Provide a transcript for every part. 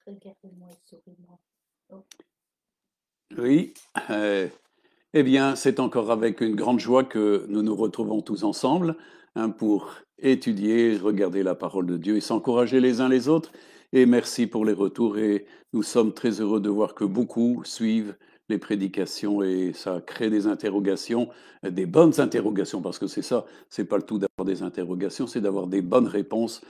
Regardez-moi et souriez-moi. Oh. Oui, eh bien, c'est encore avec une grande joie que nous nous retrouvons tous ensemble pour étudier, regarder la parole de Dieu et s'encourager les uns les autres. Et merci pour les retours. Et nous sommes très heureux de voir que beaucoup suivent les prédications et ça crée des interrogations, des bonnes interrogations, parce que c'est ça, c'est pas le tout d'avoir des interrogations, c'est d'avoir des bonnes réponses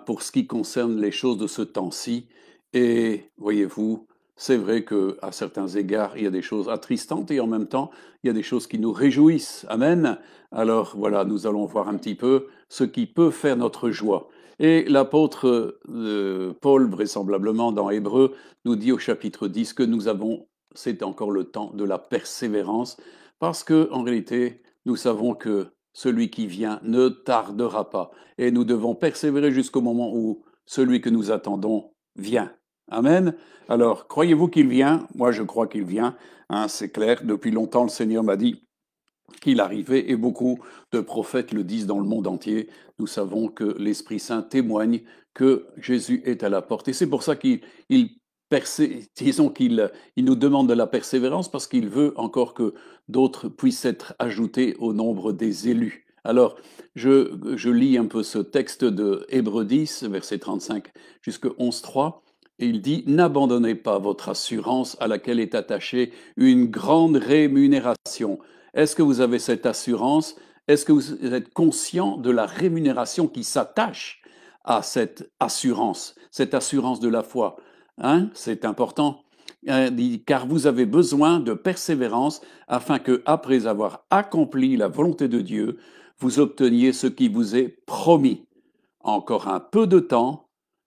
pour ce qui concerne les choses de ce temps-ci. Et voyez-vous, c'est vrai qu'à certains égards, il y a des choses attristantes et en même temps, il y a des choses qui nous réjouissent. Amen. Alors voilà, nous allons voir un petit peu ce qui peut faire notre joie. Et l'apôtre Paul, vraisemblablement dans Hébreu, nous dit au chapitre 10 que nous avons, c'est encore le temps de la persévérance, parce que en réalité, nous savons que celui qui vient ne tardera pas. Et nous devons persévérer jusqu'au moment où celui que nous attendons vient. Amen. Alors, croyez-vous qu'il vient? Moi, je crois qu'il vient. Hein, c'est clair. Depuis longtemps, le Seigneur m'a dit qu'il arrivait et beaucoup de prophètes le disent dans le monde entier. Nous savons que l'Esprit Saint témoigne que Jésus est à la porte. Et c'est pour ça disons qu'il nous demande de la persévérance parce qu'il veut encore que d'autres puissent être ajoutés au nombre des élus. Alors, je lis un peu ce texte de Hébreux 10, verset 35 jusqu'à 11.3. Et il dit, n'abandonnez pas votre assurance à laquelle est attachée une grande rémunération. Est-ce que vous avez cette assurance? Est-ce que vous êtes conscient de la rémunération qui s'attache à cette assurance de la foi? Hein? C'est important. Car vous avez besoin de persévérance afin que, après avoir accompli la volonté de Dieu, vous obteniez ce qui vous est promis. Encore un peu de temps,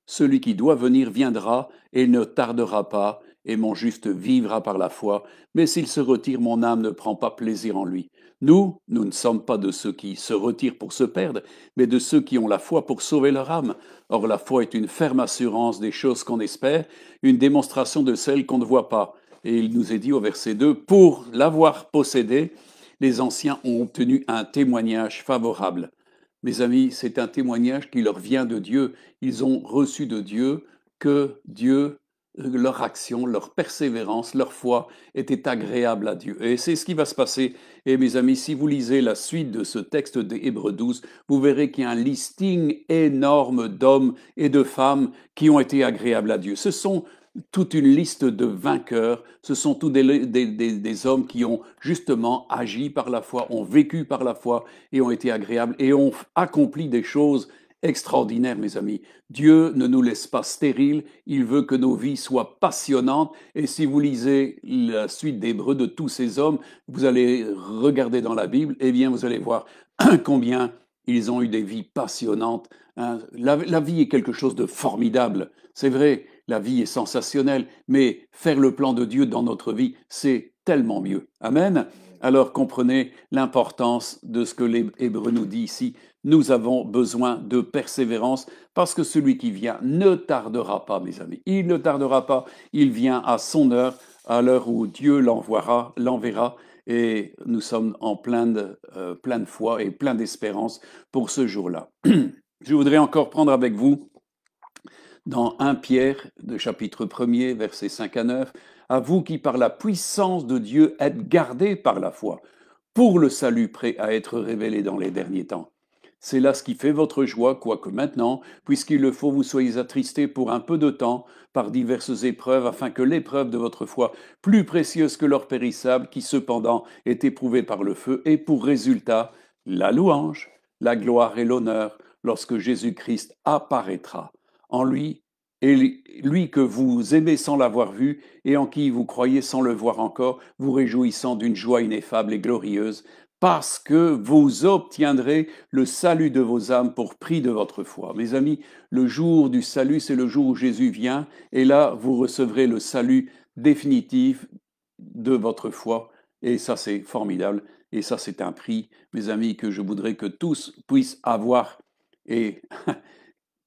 celui qui doit venir viendra et ne tardera pas, et mon juste vivra par la foi. Mais s'il se retire, mon âme ne prend pas plaisir en lui. Nous ne sommes pas de ceux qui se retirent pour se perdre, mais de ceux qui ont la foi pour sauver leur âme. Or, la foi est une ferme assurance des choses qu'on espère, une démonstration de celles qu'on ne voit pas. Et il nous est dit au verset 2, pour l'avoir possédée, les anciens ont obtenu un témoignage favorable. Mes amis, c'est un témoignage qui leur vient de Dieu. Ils ont reçu de Dieu que Dieu, leur action, leur persévérance, leur foi était agréable à Dieu. Et c'est ce qui va se passer. Et mes amis, si vous lisez la suite de ce texte de Hébreux 12, vous verrez qu'il y a un listing énorme d'hommes et de femmes qui ont été agréables à Dieu. Ce sont toute une liste de vainqueurs, ce sont tous des hommes qui ont justement agi par la foi, ont vécu par la foi et ont été agréables et ont accompli des choses extraordinaires, mes amis. Dieu ne nous laisse pas stériles, il veut que nos vies soient passionnantes. Et si vous lisez la suite d'Hébreux de tous ces hommes, vous allez regarder dans la Bible, eh bien vous allez voir combien ils ont eu des vies passionnantes. Hein. La vie est quelque chose de formidable, c'est vrai, la vie est sensationnelle, mais faire le plan de Dieu dans notre vie, c'est tellement mieux. Amen. Alors comprenez l'importance de ce que l'Hébreu nous dit ici. Nous avons besoin de persévérance parce que celui qui vient ne tardera pas, mes amis. Il ne tardera pas. Il vient à son heure, à l'heure où Dieu l'enverra. Et nous sommes en plein de foi et plein d'espérance pour ce jour-là. Je voudrais encore prendre avec vous dans 1 Pierre, de chapitre 1er, versets 5 à 9, à vous qui par la puissance de Dieu êtes gardés par la foi, pour le salut prêt à être révélé dans les derniers temps. C'est là ce qui fait votre joie, quoique maintenant, puisqu'il le faut, vous soyez attristés pour un peu de temps par diverses épreuves, afin que l'épreuve de votre foi, plus précieuse que l'or périssable, qui cependant est éprouvée par le feu, ait pour résultat la louange, la gloire et l'honneur lorsque Jésus-Christ apparaîtra. En lui, et lui que vous aimez sans l'avoir vu, et en qui vous croyez sans le voir encore, vous réjouissant d'une joie ineffable et glorieuse, parce que vous obtiendrez le salut de vos âmes pour prix de votre foi. Mes amis, le jour du salut, c'est le jour où Jésus vient, et là, vous recevrez le salut définitif de votre foi, et ça, c'est formidable, et ça, c'est un prix, mes amis, que je voudrais que tous puissent avoir. Et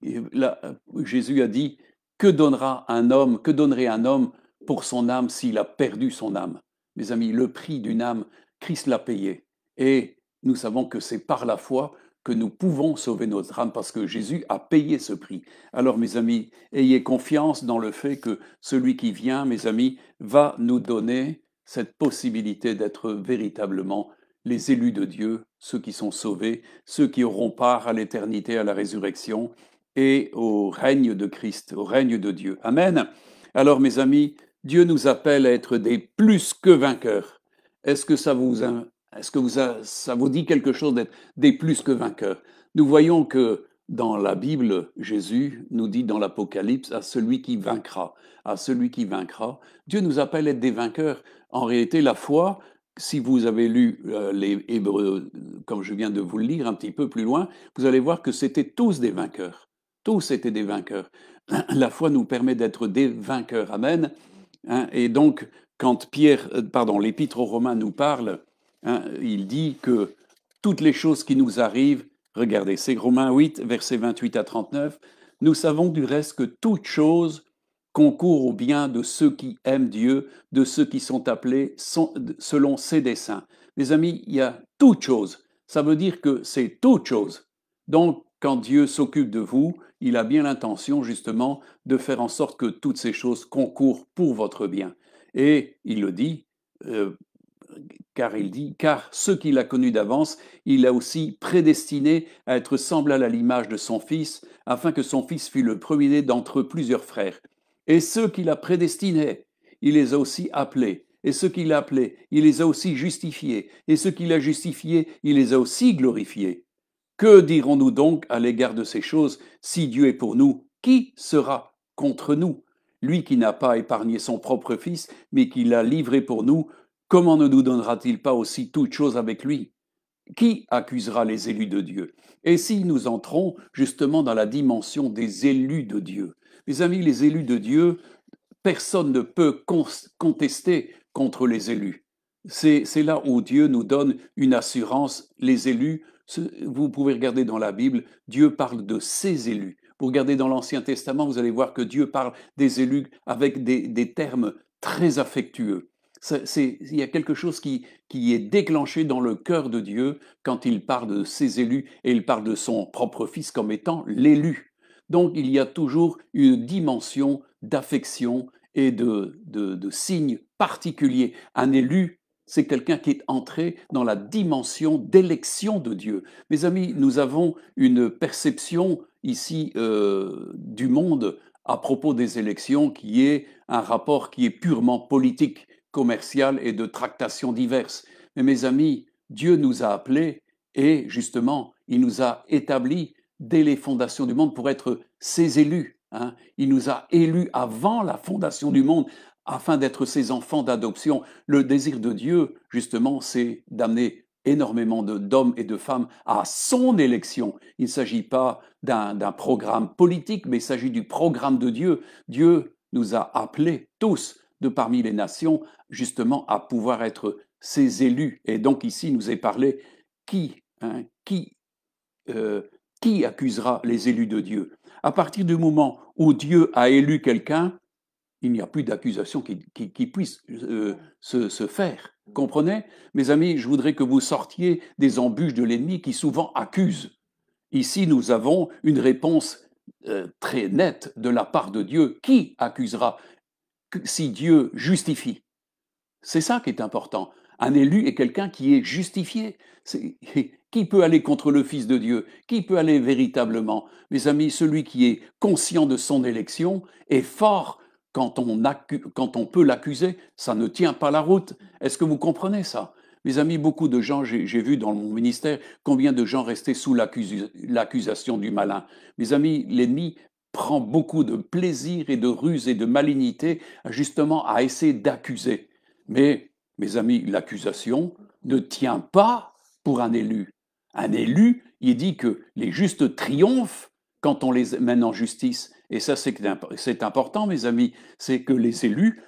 et là, Jésus a dit, que donnerait un homme pour son âme s'il a perdu son âme? Mes amis, le prix d'une âme, Christ l'a payé. Et nous savons que c'est par la foi que nous pouvons sauver notre âme parce que Jésus a payé ce prix. Alors, mes amis, ayez confiance dans le fait que celui qui vient, mes amis, va nous donner cette possibilité d'être véritablement les élus de Dieu, ceux qui sont sauvés, ceux qui auront part à l'éternité, à la résurrection et au règne de Christ, au règne de Dieu. Amen. Alors, mes amis, Dieu nous appelle à être des plus que vainqueurs. Est-ce que ça vous dit quelque chose d'être des plus que vainqueurs? Nous voyons que dans la Bible, Jésus nous dit dans l'Apocalypse à celui qui vaincra, à celui qui vaincra. Dieu nous appelle à être des vainqueurs. En réalité, la foi, si vous avez lu les Hébreux, comme je viens de vous le lire un petit peu plus loin, vous allez voir que c'était tous des vainqueurs. Tous étaient des vainqueurs. La foi nous permet d'être des vainqueurs. Amen. Et donc, quand l'Épître aux Romains nous parle, il dit que toutes les choses qui nous arrivent, regardez, c'est Romains 8, versets 28 à 39, nous savons du reste que toute chose concourt au bien de ceux qui aiment Dieu, de ceux qui sont appelés selon ses desseins. Mes amis, il y a toute chose. Ça veut dire que c'est toute chose. Donc, quand Dieu s'occupe de vous, il a bien l'intention justement de faire en sorte que toutes ces choses concourent pour votre bien. Et il le dit, car ceux qu'il a connus d'avance, il a aussi prédestiné à être semblable à l'image de son Fils, afin que son Fils fût le premier-né d'entre plusieurs frères. Et ceux qu'il a prédestinés, il les a aussi appelés. Et ceux qu'il a appelés, il les a aussi justifiés. Et ceux qu'il a justifiés, il les a aussi glorifiés. Que dirons-nous donc à l'égard de ces choses? Si Dieu est pour nous, qui sera contre nous? Lui qui n'a pas épargné son propre Fils, mais qui l'a livré pour nous, comment ne nous donnera-t-il pas aussi toutes choses avec lui? Qui accusera les élus de Dieu? Et si nous entrons justement dans la dimension des élus de Dieu, mes amis, les élus de Dieu, personne ne peut contester contre les élus. C'est là où Dieu nous donne une assurance. Les élus, vous pouvez regarder dans la Bible, Dieu parle de ses élus. Vous regardez dans l'Ancien Testament, vous allez voir que Dieu parle des élus avec des termes très affectueux. Il y a quelque chose qui est déclenché dans le cœur de Dieu quand il parle de ses élus et il parle de son propre Fils comme étant l'élu. Donc il y a toujours une dimension d'affection et de signes particuliers. Un élu, c'est quelqu'un qui est entré dans la dimension d'élection de Dieu. Mes amis, nous avons une perception ici du monde à propos des élections qui est un rapport qui est purement politique, commercial et de tractations diverses. Mais mes amis, Dieu nous a appelés et justement, il nous a établis dès les fondations du monde pour être ses élus. Il nous a élus avant la fondation du monde afin d'être ses enfants d'adoption. Le désir de Dieu, justement, c'est d'amener énormément d'hommes et de femmes à son élection. Il ne s'agit pas d'un programme politique, mais il s'agit du programme de Dieu. Dieu nous a appelés tous de parmi les nations, justement, à pouvoir être ses élus. Et donc ici, il nous est parlé qui accusera les élus de Dieu? À partir du moment où Dieu a élu quelqu'un, il n'y a plus d'accusation qui puisse se faire. Comprenez? Mes amis, je voudrais que vous sortiez des embûches de l'ennemi qui souvent accuse. Ici, nous avons une réponse très nette de la part de Dieu. Qui accusera si Dieu justifie? C'est ça qui est important. Un élu est quelqu'un qui est justifié. Qui peut aller contre le Fils de Dieu? Qui peut aller véritablement? Mes amis, celui qui est conscient de son élection est fort quand on peut l'accuser. Ça ne tient pas la route. Est-ce que vous comprenez ça? Mes amis, beaucoup de gens, j'ai vu dans mon ministère combien de gens restaient sous l'accusation du malin. Mes amis, l'ennemi prend beaucoup de plaisir et de ruse et de malignité justement à essayer d'accuser. Mais, mes amis, l'accusation ne tient pas pour un élu. Un élu, il dit que les justes triomphent quand on les mène en justice. Et ça, c'est important, mes amis, c'est que les élus,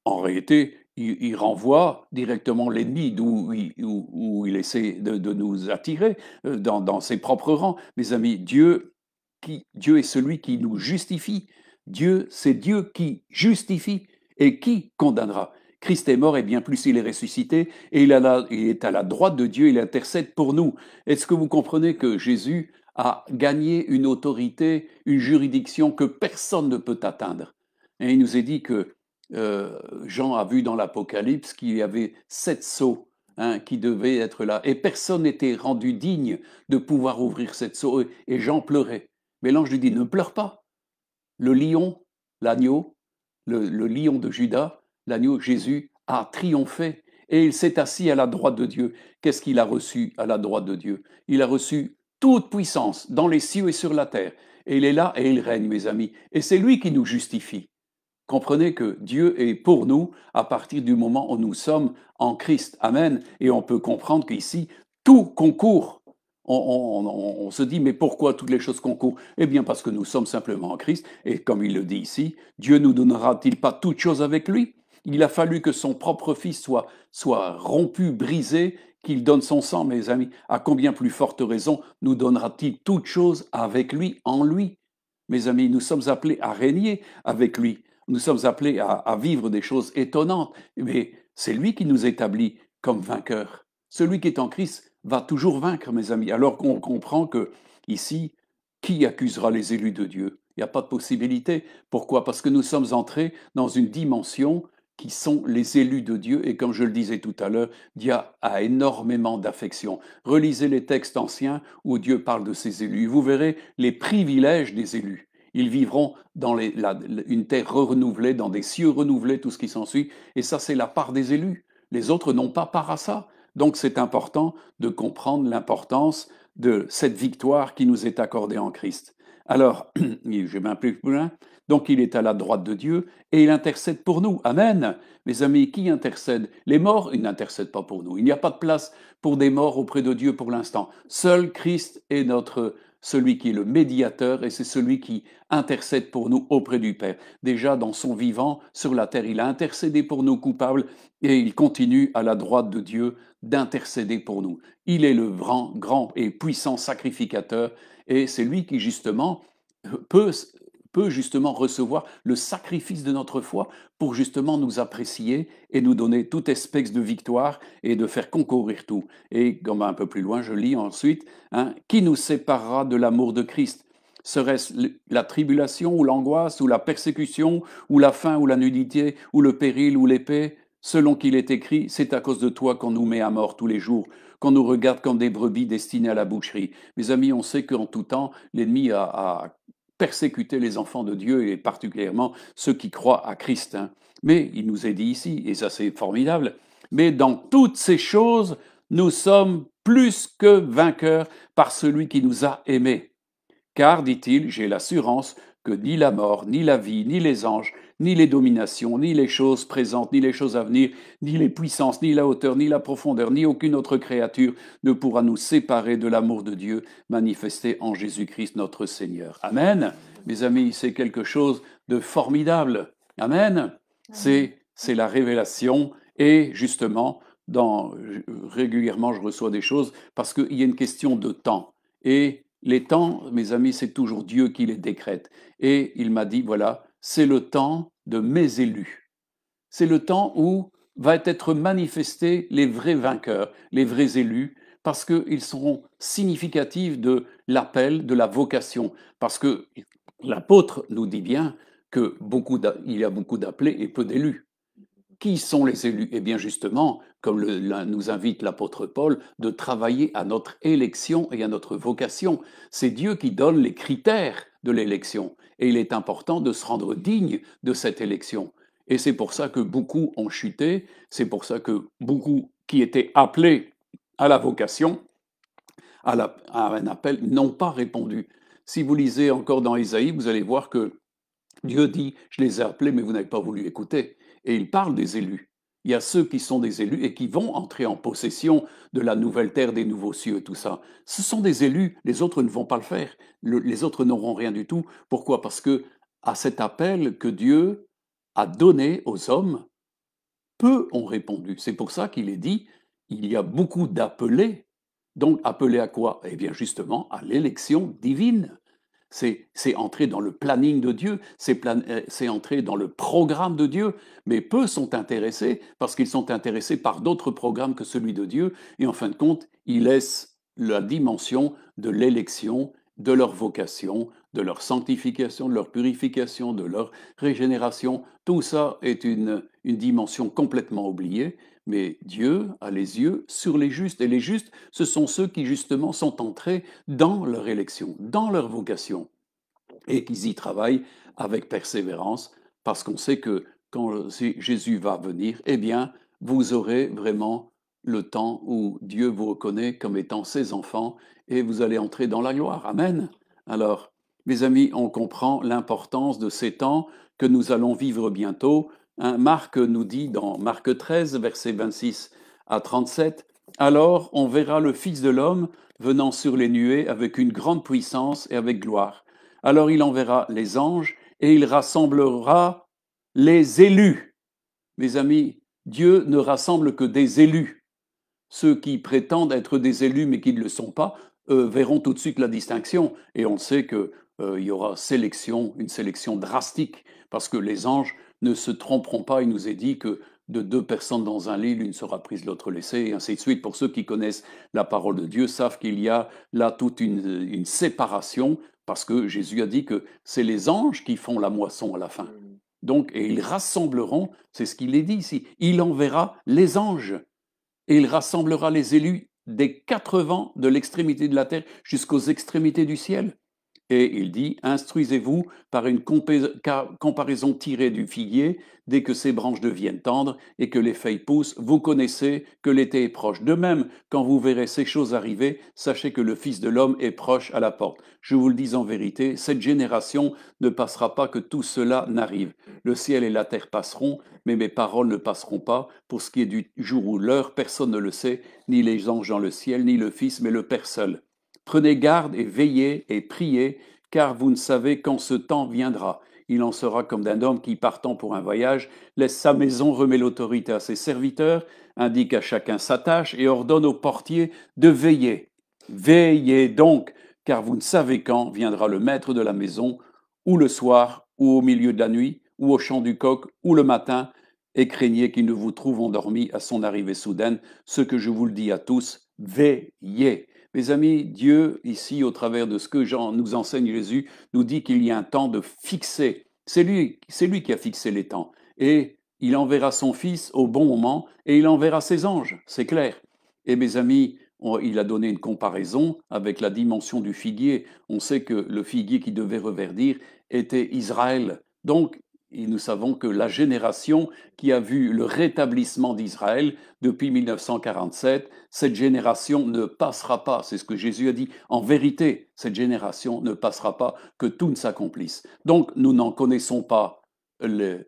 en réalité, ils renvoient directement l'ennemi où il essaie de nous attirer dans ses propres rangs. Mes amis, Dieu est celui qui nous justifie. C'est Dieu qui justifie. Et qui condamnera? Christ est mort et bien plus il est ressuscité et il est à la droite de Dieu, il intercède pour nous. Est-ce que vous comprenez que Jésus a gagné une autorité, une juridiction que personne ne peut atteindre? Et il nous est dit que Jean a vu dans l'Apocalypse qu'il y avait 7 sceaux qui devaient être là et personne n'était rendu digne de pouvoir ouvrir 7 sceaux et Jean pleurait. Mais l'ange lui dit, ne pleure pas. Le lion, l'agneau, le lion de Juda, l'agneau Jésus, a triomphé et il s'est assis à la droite de Dieu. Qu'est-ce qu'il a reçu à la droite de Dieu? Il a reçu toute puissance dans les cieux et sur la terre. Et il est là et il règne, mes amis. Et c'est lui qui nous justifie. Comprenez que Dieu est pour nous à partir du moment où nous sommes en Christ. Amen. Et on peut comprendre qu'ici, tout concourt. On se dit, mais pourquoi toutes les choses concourent? Eh bien, parce que nous sommes simplement en Christ. Et comme il le dit ici, Dieu nous donnera-t-il pas toutes choses avec lui? Il a fallu que son propre Fils soit rompu, brisé, qu'il donne son sang, mes amis. À combien plus forte raison nous donnera-t-il toutes choses avec lui, en lui? Mes amis, nous sommes appelés à régner avec lui. Nous sommes appelés à vivre des choses étonnantes, mais c'est lui qui nous établit comme vainqueurs. Celui qui est en Christ va toujours vaincre, mes amis. Alors qu'on comprend que ici, qui accusera les élus de Dieu? Il n'y a pas de possibilité. Pourquoi? Parce que nous sommes entrés dans une dimension qui sont les élus de Dieu. Et comme je le disais tout à l'heure, Dieu a énormément d'affection. Relisez les textes anciens où Dieu parle de ses élus. Vous verrez les privilèges des élus. Ils vivront dans une terre renouvelée, dans des cieux renouvelés, tout ce qui s'ensuit. Et ça, c'est la part des élus. Les autres n'ont pas part à ça. Donc, c'est important de comprendre l'importance de cette victoire qui nous est accordée en Christ. Alors, je vais un peu plus loin. Donc, il est à la droite de Dieu et il intercède pour nous. Amen. Mes amis, qui intercède? Les morts, ils n'intercèdent pas pour nous. Il n'y a pas de place pour des morts auprès de Dieu pour l'instant. Seul Christ est celui qui est le médiateur et c'est celui qui intercède pour nous auprès du Père. Déjà dans son vivant sur la terre, il a intercédé pour nos coupables et il continue à la droite de Dieu d'intercéder pour nous. Il est le grand et puissant sacrificateur et c'est lui qui justement peut justement recevoir le sacrifice de notre foi pour justement nous apprécier et nous donner toute espèce de victoire et de faire concourir tout. Et comme un peu plus loin, je lis ensuite, qui nous séparera de l'amour de Christ? Serait-ce la tribulation ou l'angoisse ou la persécution ou la faim ou la nudité ou le péril ou l'épée? Selon qu'il est écrit, c'est à cause de toi qu'on nous met à mort tous les jours, qu'on nous regarde comme des brebis destinées à la boucherie. Mes amis, on sait qu'en tout temps, l'ennemi a persécuté les enfants de Dieu et particulièrement ceux qui croient à Christ. Mais il nous est dit ici, et ça c'est formidable, mais dans toutes ces choses, nous sommes plus que vainqueurs par celui qui nous a aimés. Car, dit-il, j'ai l'assurance que ni la mort, ni la vie, ni les anges, ni les dominations, ni les choses présentes, ni les choses à venir, ni les puissances, ni la hauteur, ni la profondeur, ni aucune autre créature ne pourra nous séparer de l'amour de Dieu manifesté en Jésus-Christ notre Seigneur. Amen. Mes amis, c'est quelque chose de formidable. Amen. C'est la révélation et justement, régulièrement je reçois des choses parce qu'il y a une question de temps. Et les temps, mes amis, c'est toujours Dieu qui les décrète. Et il m'a dit, voilà, c'est le temps de mes élus. C'est le temps où va être manifestés les vrais vainqueurs, les vrais élus, parce qu'ils seront significatifs de l'appel, de la vocation. Parce que l'apôtre nous dit bien qu'il y a beaucoup d'appelés et peu d'élus. Qui sont les élus? Eh bien justement, comme nous invite l'apôtre Paul, de travailler à notre élection et à notre vocation. C'est Dieu qui donne les critères de l'élection. Et il est important de se rendre digne de cette élection. Et c'est pour ça que beaucoup ont chuté, c'est pour ça que beaucoup qui étaient appelés à la vocation, à un appel, n'ont pas répondu. Si vous lisez encore dans Isaïe, vous allez voir que Dieu dit, je les ai appelés, mais vous n'avez pas voulu écouter. Et il parle des élus. Il y a ceux qui sont des élus et qui vont entrer en possession de la nouvelle terre, des nouveaux cieux, tout ça. Ce sont des élus, les autres ne vont pas le faire. Les autres n'auront rien du tout. Pourquoi? Parce que à cet appel que Dieu a donné aux hommes, peu ont répondu. C'est pour ça qu'il est dit, il y a beaucoup d'appelés. Donc appelés à quoi? Eh bien justement à l'élection divine. c'est entrer dans le planning de Dieu, c'est entrer dans le programme de Dieu. Mais peu sont intéressés parce qu'ils sont intéressés par d'autres programmes que celui de Dieu. Et en fin de compte, ils laissent la dimension de l'élection, de leur vocation, de leur sanctification, de leur purification, de leur régénération. Tout ça est une dimension complètement oubliée. Mais Dieu a les yeux sur les justes. Et les justes, ce sont ceux qui justement sont entrés dans leur élection, dans leur vocation, et qu'ils y travaillent avec persévérance, parce qu'on sait que quand Jésus va venir, eh bien, vous aurez vraiment le temps où Dieu vous reconnaît comme étant ses enfants, et vous allez entrer dans la gloire. Amen. Alors, mes amis, on comprend l'importance de ces temps que nous allons vivre bientôt. Marc nous dit dans Marc 13, versets 26 à 37, « Alors on verra le Fils de l'homme venant sur les nuées avec une grande puissance et avec gloire. Alors il enverra les anges et il rassemblera les élus. » Mes amis, Dieu ne rassemble que des élus. Ceux qui prétendent être des élus mais qui ne le sont pas verront tout de suite la distinction. Et on sait qu'il y aura sélection, une sélection drastique, parce que les anges ne se tromperont pas. Il nous est dit que de deux personnes dans un lit, l'une sera prise, l'autre laissée, et ainsi de suite. Pour ceux qui connaissent la parole de Dieu, savent qu'il y a là toute une séparation, parce que Jésus a dit que c'est les anges qui font la moisson à la fin. Donc, et ils rassembleront, c'est ce qu'il est dit ici, il enverra les anges, et il rassemblera les élus des quatre vents de l'extrémité de la terre jusqu'aux extrémités du ciel. Et il dit, instruisez-vous par une comparaison tirée du figuier, dès que ses branches deviennent tendres et que les feuilles poussent, vous connaissez que l'été est proche. De même, quand vous verrez ces choses arriver, sachez que le Fils de l'homme est proche à la porte. Je vous le dis en vérité, cette génération ne passera pas que tout cela n'arrive. Le ciel et la terre passeront, mais mes paroles ne passeront pas. Pour ce qui est du jour ou l'heure, personne ne le sait, ni les anges dans le ciel, ni le Fils, mais le Père seul. Prenez garde et veillez et priez, car vous ne savez quand ce temps viendra. Il en sera comme d'un homme qui, partant pour un voyage, laisse sa maison, remet l'autorité à ses serviteurs, indique à chacun sa tâche et ordonne au portier de veiller. Veillez donc, car vous ne savez quand viendra le maître de la maison, ou le soir, ou au milieu de la nuit, ou au chant du coq, ou le matin, et craignez qu'il ne vous trouve endormi à son arrivée soudaine. Ce que je vous le dis à tous, veillez. Mes amis, Dieu, ici, au travers de ce que Jean nous enseigne Jésus, nous dit qu'il y a un temps de fixer. C'est lui qui a fixé les temps. Et il enverra son Fils au bon moment et il enverra ses anges, c'est clair. Et mes amis, il a donné une comparaison avec la dimension du figuier. On sait que le figuier qui devait reverdir était Israël. Donc, et nous savons que la génération qui a vu le rétablissement d'Israël depuis 1947, cette génération ne passera pas, c'est ce que Jésus a dit, en vérité, cette génération ne passera pas, que tout ne s'accomplisse. Donc nous n'en connaissons pas le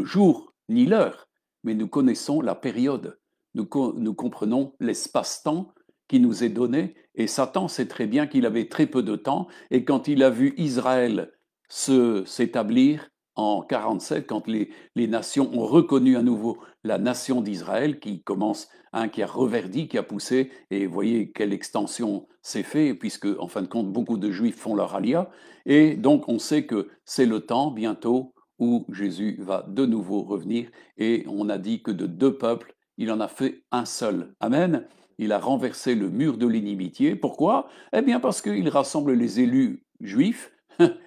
jour ni l'heure, mais nous connaissons la période, nous comprenons l'espace-temps qui nous est donné, et Satan sait très bien qu'il avait très peu de temps, et quand il a vu Israël s'établir, en 47, quand les nations ont reconnu à nouveau la nation d'Israël, qui commence, qui a reverdi, qui a poussé, et vous voyez quelle extension s'est fait, puisque en fin de compte, beaucoup de Juifs font leur alia, et donc on sait que c'est le temps bientôt où Jésus va de nouveau revenir, et on a dit que de deux peuples, il en a fait un seul. Amen. Il a renversé le mur de l'inimitié. Pourquoi? Eh bien parce qu'il rassemble les élus juifs,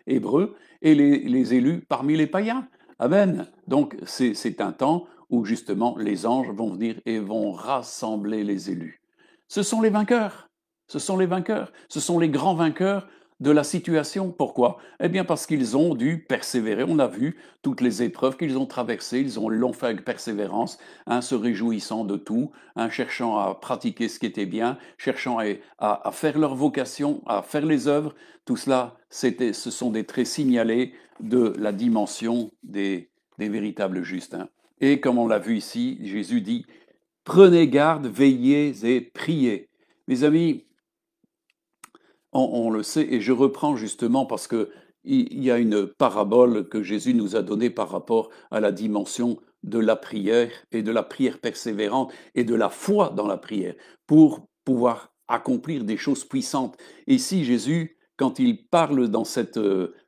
hébreux, et les élus parmi les païens. Amen. Donc c'est un temps où justement les anges vont venir et vont rassembler les élus. Ce sont les vainqueurs. Ce sont les vainqueurs. Ce sont les grands vainqueurs de la situation. Pourquoi? Eh bien parce qu'ils ont dû persévérer. On a vu toutes les épreuves qu'ils ont traversées. Ils l'ont fait avec persévérance, se réjouissant de tout, cherchant à pratiquer ce qui était bien, cherchant à faire leur vocation, à faire les œuvres. Tout cela, ce sont des traits signalés de la dimension des véritables justes. Et comme on l'a vu ici, Jésus dit, prenez garde, veillez et priez. Mes amis, on le sait, et je reprends justement parce que il y a une parabole que Jésus nous a donnée par rapport à la dimension de la prière et de la prière persévérante et de la foi dans la prière pour pouvoir accomplir des choses puissantes. Et ici, Jésus quand il parle dans cette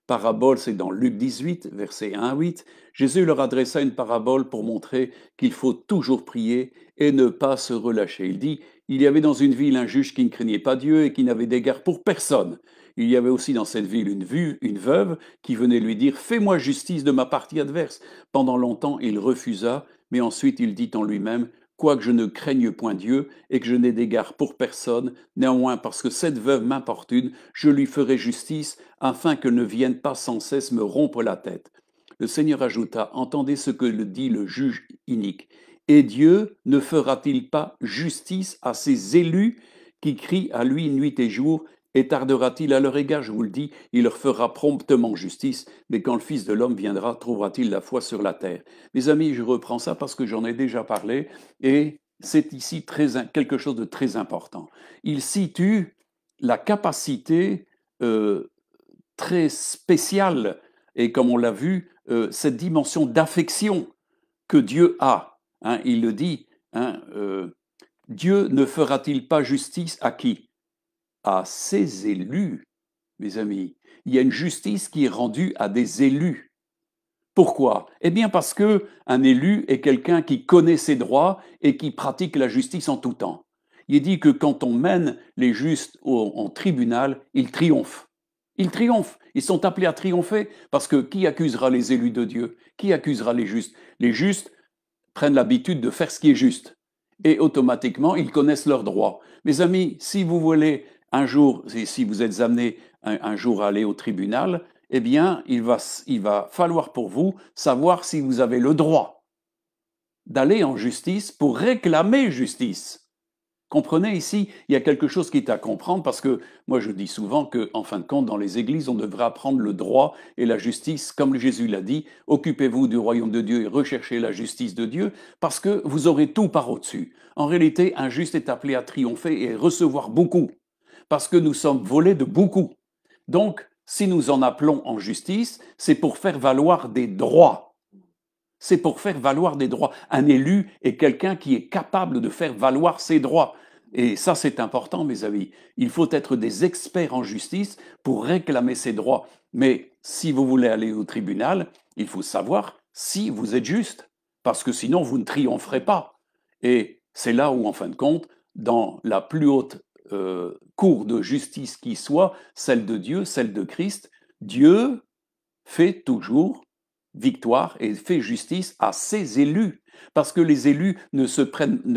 parabole, c'est dans Luc 18, versets 1 à 8, Jésus leur adressa une parabole pour montrer qu'il faut toujours prier et ne pas se relâcher. Il dit, il y avait dans une ville un juge qui ne craignait pas Dieu et qui n'avait d'égard pour personne. Il y avait aussi dans cette ville une veuve qui venait lui dire, fais-moi justice de ma partie adverse. Pendant longtemps, il refusa, mais ensuite il dit en lui-même, quoique je ne craigne point Dieu et que je n'ai d'égard pour personne, néanmoins parce que cette veuve m'importune, je lui ferai justice afin qu'elle ne vienne pas sans cesse me rompre la tête. Le Seigneur ajouta, entendez ce que le dit le juge inique. Et Dieu ne fera-t-il pas justice à ses élus qui crient à lui nuit et jour, et tardera-t-il à leur égard? Je vous le dis, il leur fera promptement justice, mais quand le Fils de l'homme viendra, trouvera-t-il la foi sur la terre? Mes amis, je reprends ça parce que j'en ai déjà parlé, et c'est ici quelque chose de très important. Il situe la capacité très spéciale, et comme on l'a vu, cette dimension d'affection que Dieu a. Hein, il le dit, hein, Dieu ne fera-t-il pas justice à qui? À ses élus, mes amis. Il y a une justice qui est rendue à des élus. Pourquoi? Eh bien parce que un élu est quelqu'un qui connaît ses droits et qui pratique la justice en tout temps. Il est dit que quand on mène les justes en tribunal, ils triomphent. Ils triomphent. Ils sont appelés à triompher parce que qui accusera les élus de Dieu? Qui accusera les justes? Les justes prennent l'habitude de faire ce qui est juste et automatiquement ils connaissent leurs droits. Mes amis, si vous voulez un jour, si vous êtes amené un jour à aller au tribunal, eh bien, il va falloir pour vous savoir si vous avez le droit d'aller en justice pour réclamer justice. Comprenez ici, il y a quelque chose qui est à comprendre parce que moi je dis souvent qu'en fin de compte, dans les églises, on devrait apprendre le droit et la justice, comme Jésus l'a dit, occupez-vous du royaume de Dieu et recherchez la justice de Dieu parce que vous aurez tout par au-dessus. En réalité, un juste est appelé à triompher et recevoir beaucoup parce que nous sommes volés de beaucoup. Donc, si nous en appelons en justice, c'est pour faire valoir des droits. C'est pour faire valoir des droits. Un élu est quelqu'un qui est capable de faire valoir ses droits. Et ça, c'est important, mes amis. Il faut être des experts en justice pour réclamer ses droits. Mais si vous voulez aller au tribunal, il faut savoir si vous êtes juste, parce que sinon, vous ne triompherez pas. Et c'est là où, en fin de compte, dans la plus haute cour de justice qui soit, celle de Dieu, celle de Christ, Dieu fait toujours victoire et fait justice à ses élus. Parce que les élus ne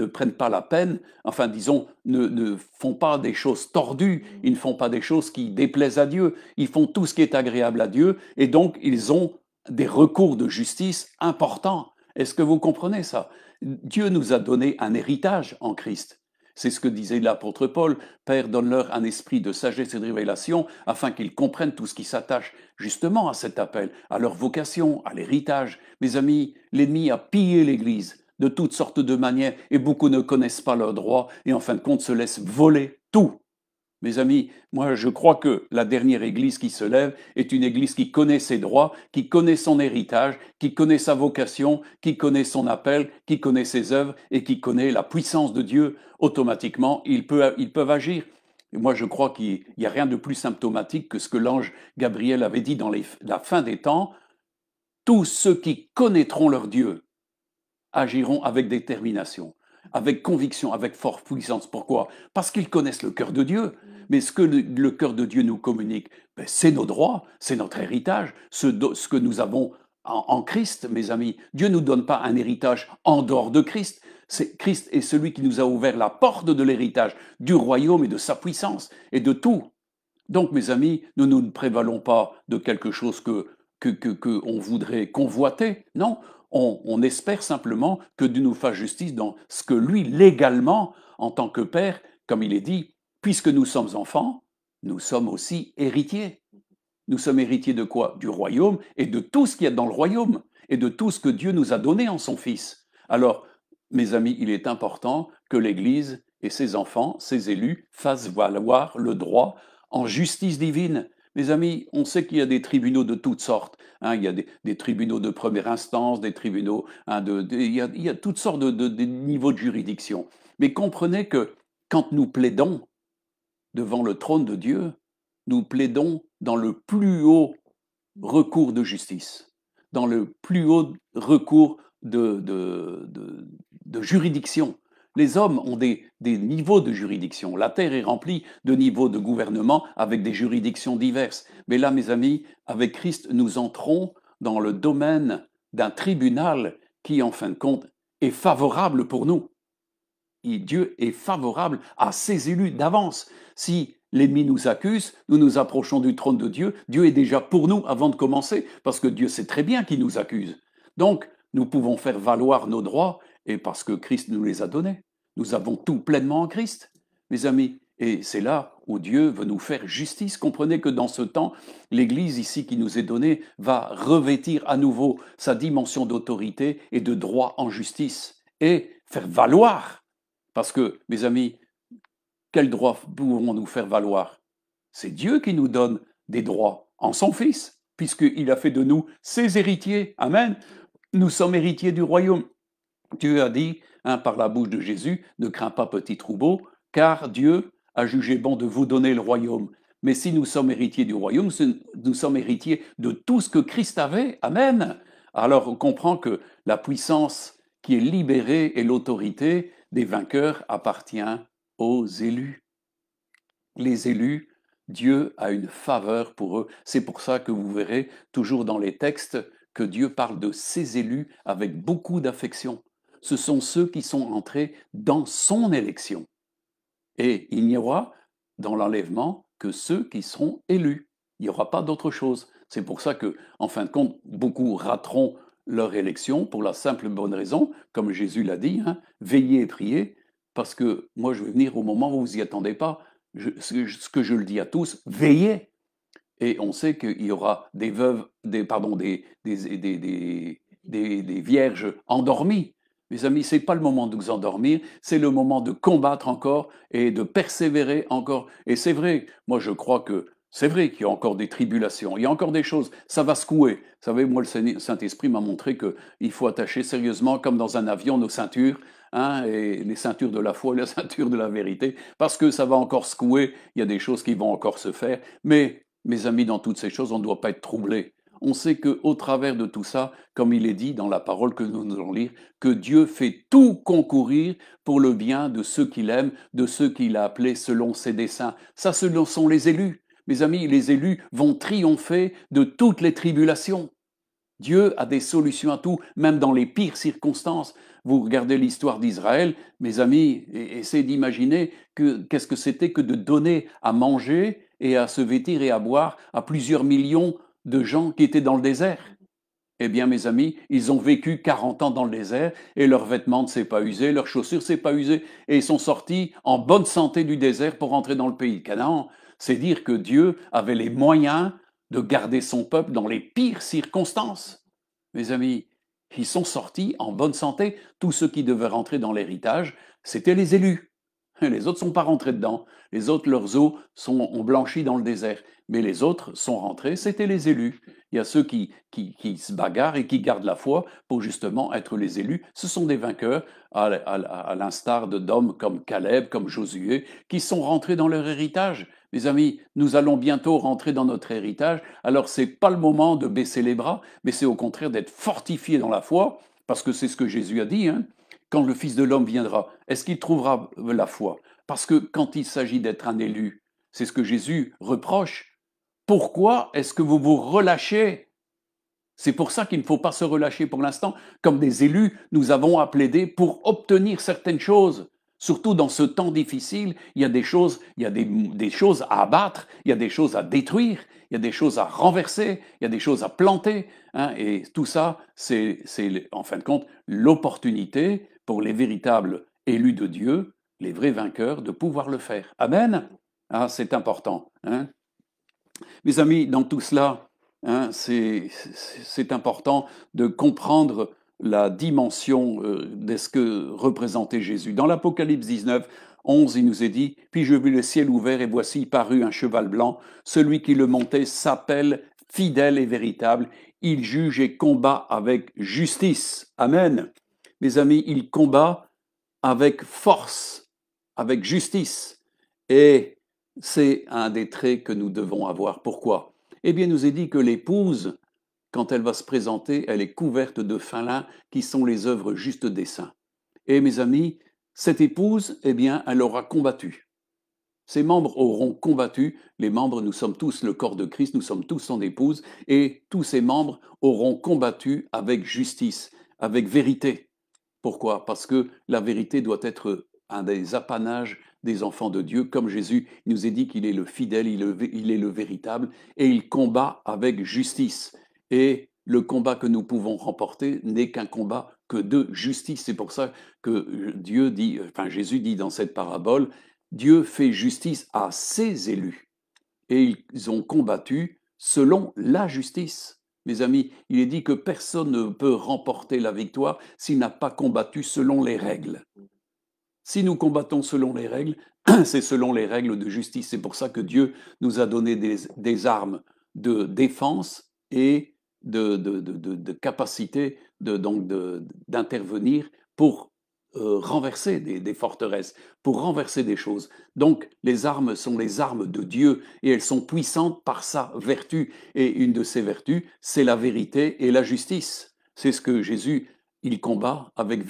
prennent pas la peine, enfin disons, ne font pas des choses tordues, ils ne font pas des choses qui déplaisent à Dieu, ils font tout ce qui est agréable à Dieu, et donc ils ont des recours de justice importants. Est-ce que vous comprenez ça? Dieu nous a donné un héritage en Christ. C'est ce que disait l'apôtre Paul, Père, donne-leur un esprit de sagesse et de révélation, afin qu'ils comprennent tout ce qui s'attache justement à cet appel, à leur vocation, à l'héritage. Mes amis, l'ennemi a pillé l'Église de toutes sortes de manières, et beaucoup ne connaissent pas leurs droits, et en fin de compte se laissent voler tout. Mes amis, moi je crois que la dernière Église qui se lève est une Église qui connaît ses droits, qui connaît son héritage, qui connaît sa vocation, qui connaît son appel, qui connaît ses œuvres et qui connaît la puissance de Dieu. Automatiquement, ils peuvent agir. Et moi je crois qu'il n'y a rien de plus symptomatique que ce que l'ange Gabriel avait dit dans la fin des temps. Tous ceux qui connaîtront leur Dieu agiront avec détermination, avec conviction, avec forte puissance. Pourquoi? Parce qu'ils connaissent le cœur de Dieu. Mais ce que le cœur de Dieu nous communique, ben, c'est nos droits, c'est notre héritage, ce que nous avons en Christ, mes amis. Dieu ne nous donne pas un héritage en dehors de Christ. Christ est celui qui nous a ouvert la porte de l'héritage, du royaume et de sa puissance et de tout. Donc, mes amis, nous ne prévalons pas de quelque chose que on voudrait convoiter. Non, on espère simplement que Dieu nous fasse justice dans ce que lui, légalement, en tant que Père, comme il est dit, puisque nous sommes enfants, nous sommes aussi héritiers. Nous sommes héritiers de quoi? Du royaume et de tout ce qu'il y a dans le royaume et de tout ce que Dieu nous a donné en son Fils. Alors, mes amis, il est important que l'Église et ses enfants, ses élus, fassent valoir le droit en justice divine. Mes amis, on sait qu'il y a des tribunaux de toutes sortes. Hein, il y a des tribunaux de première instance, des tribunaux, hein, il y a toutes sortes de niveaux de juridiction. Mais comprenez que quand nous plaidons devant le trône de Dieu, nous plaidons dans le plus haut recours de justice, dans le plus haut recours de juridiction. Les hommes ont des niveaux de juridiction. La terre est remplie de niveaux de gouvernement avec des juridictions diverses. Mais là, mes amis, avec Christ, nous entrons dans le domaine d'un tribunal qui, en fin de compte, est favorable pour nous. Et Dieu est favorable à ses élus d'avance. Si l'ennemi nous accuse, nous nous approchons du trône de Dieu, Dieu est déjà pour nous avant de commencer, parce que Dieu sait très bien qui nous accuse. Donc, nous pouvons faire valoir nos droits, et parce que Christ nous les a donnés. Nous avons tout pleinement en Christ, mes amis. Et c'est là où Dieu veut nous faire justice. Comprenez que dans ce temps, l'Église ici qui nous est donnée va revêtir à nouveau sa dimension d'autorité et de droit en justice, et faire valoir. Parce que, mes amis, quels droits pouvons-nous faire valoir? C'est Dieu qui nous donne des droits en son Fils, puisqu'il a fait de nous ses héritiers. Amen. Nous sommes héritiers du royaume. Dieu a dit, par la bouche de Jésus, ne crains pas, petit troupeau, car Dieu a jugé bon de vous donner le royaume. Mais si nous sommes héritiers du royaume, nous sommes héritiers de tout ce que Christ avait. Amen. Alors on comprend que la puissance qui est libérée et l'autorité des vainqueurs appartient aux élus. Les élus, Dieu a une faveur pour eux. C'est pour ça que vous verrez toujours dans les textes que Dieu parle de ses élus avec beaucoup d'affection. Ce sont ceux qui sont entrés dans son élection. Et il n'y aura dans l'enlèvement que ceux qui seront élus. Il n'y aura pas d'autre chose. C'est pour ça que, en fin de compte, beaucoup rateront leur élection pour la simple bonne raison, comme Jésus l'a dit, veillez et priez, parce que moi je vais venir au moment où vous n'y attendez pas. Ce que je le dis à tous, veillez. Et on sait qu'il y aura des veuves, des vierges endormies. Mes amis, ce n'est pas le moment de vous endormir, c'est le moment de combattre encore et de persévérer encore. Et c'est vrai, moi je crois que c'est vrai qu'il y a encore des tribulations, il y a encore des choses, ça va secouer. Vous savez, moi le Saint-Esprit m'a montré qu'il faut attacher sérieusement, comme dans un avion, nos ceintures, et les ceintures de la foi et les ceintures de la vérité, parce que ça va encore secouer, il y a des choses qui vont encore se faire. Mais, mes amis, dans toutes ces choses, on ne doit pas être troublé. On sait qu'au travers de tout ça, comme il est dit dans la parole que nous allons lire, que Dieu fait tout concourir pour le bien de ceux qu'il aime, de ceux qu'il a appelés selon ses desseins. Ça, ce sont les élus. Mes amis, les élus vont triompher de toutes les tribulations. Dieu a des solutions à tout, même dans les pires circonstances. Vous regardez l'histoire d'Israël, mes amis, essayez d'imaginer qu'est-ce que c'était que de donner à manger et à se vêtir et à boire à plusieurs millions de gens qui étaient dans le désert. Eh bien, mes amis, ils ont vécu 40 ans dans le désert et leurs vêtements ne s'est pas usé, leurs chaussures ne s'est pas usées et ils sont sortis en bonne santé du désert pour rentrer dans le pays de Canaan. C'est dire que Dieu avait les moyens de garder son peuple dans les pires circonstances. Mes amis, ils sont sortis en bonne santé. Tous ceux qui devaient rentrer dans l'héritage, c'était les élus. Les autres ne sont pas rentrés dedans. Les autres, leurs os ont blanchi dans le désert. Mais les autres sont rentrés, c'était les élus. Il y a ceux qui se bagarrent et qui gardent la foi pour justement être les élus. Ce sont des vainqueurs, à l'instar d'hommes comme Caleb, comme Josué, qui sont rentrés dans leur héritage. Mes amis, nous allons bientôt rentrer dans notre héritage. Alors, ce n'est pas le moment de baisser les bras, mais c'est au contraire d'être fortifié dans la foi, parce que c'est ce que Jésus a dit, quand le Fils de l'homme viendra, est-ce qu'il trouvera la foi? Parce que quand il s'agit d'être un élu, c'est ce que Jésus reproche. Pourquoi est-ce que vous vous relâchez? C'est pour ça qu'il ne faut pas se relâcher pour l'instant. Comme des élus, nous avons à plaider pour obtenir certaines choses. Surtout dans ce temps difficile, il y a des choses, des choses à abattre, il y a des choses à détruire, il y a des choses à renverser, il y a des choses à planter. Et tout ça, c'est en fin de compte l'opportunité pour les véritables élus de Dieu, les vrais vainqueurs, de pouvoir le faire. Amen. C'est important. Mes amis, dans tout cela, c'est important de comprendre la dimension de ce que représentait Jésus. Dans l'Apocalypse 19, 11, il nous est dit « Puis je vis le ciel ouvert et voici parut un cheval blanc. Celui qui le montait s'appelle fidèle et véritable. Il juge et combat avec justice. » Amen. Mes amis, il combat avec force, avec justice. Et C'est un des traits que nous devons avoir. Pourquoi? Eh bien, il nous est dit que l'épouse, quand elle va se présenter, elle est couverte de fin lin qui sont les œuvres justes des saints. Et mes amis, cette épouse, eh bien, elle aura combattu. Ses membres auront combattu. Les membres, nous sommes tous le corps de Christ, nous sommes tous son épouse, et tous ses membres auront combattu avec justice, avec vérité. Pourquoi? Parce que la vérité doit être un des apanages des enfants de Dieu, comme Jésus nous a dit qu'il est le fidèle, il est le véritable, et il combat avec justice. Et le combat que nous pouvons remporter n'est qu'un combat que de justice. C'est pour ça que Dieu dit, enfin Jésus dit dans cette parabole, Dieu fait justice à ses élus. Et ils ont combattu selon la justice. Mes amis, il est dit que personne ne peut remporter la victoire s'il n'a pas combattu selon les règles. Si nous combattons selon les règles, c'est selon les règles de justice. C'est pour ça que Dieu nous a donné des armes de défense et de capacité d'intervenir pour renverser des forteresses, pour renverser des choses. Donc les armes sont les armes de Dieu et elles sont puissantes par sa vertu. Et une de ces vertus, c'est la vérité et la justice. C'est ce que Jésus il combat avec,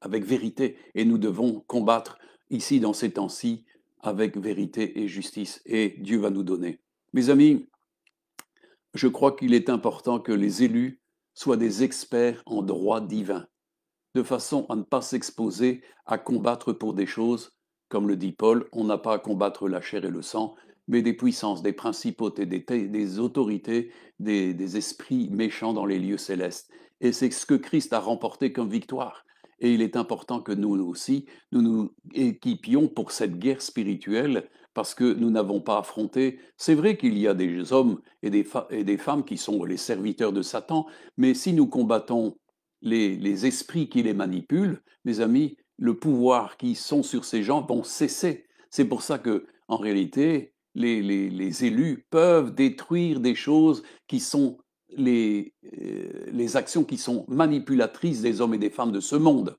avec vérité et nous devons combattre ici dans ces temps-ci avec vérité et justice et Dieu va nous donner. Mes amis, je crois qu'il est important que les élus soient des experts en droit divin, de façon à ne pas s'exposer à combattre pour des choses, comme le dit Paul, on n'a pas à combattre la chair et le sang, mais des puissances, des principautés, des autorités, des esprits méchants dans les lieux célestes. Et c'est ce que Christ a remporté comme victoire. Et il est important que nous aussi, nous nous équipions pour cette guerre spirituelle, parce que nous n'avons pas affronté. C'est vrai qu'il y a des hommes et des femmes qui sont les serviteurs de Satan, mais si nous combattons les esprits qui les manipulent, mes amis, le pouvoir qui sont sur ces gens vont cesser. C'est pour ça que, en réalité, les élus peuvent détruire des choses qui sont les actions qui sont manipulatrices des hommes et des femmes de ce monde.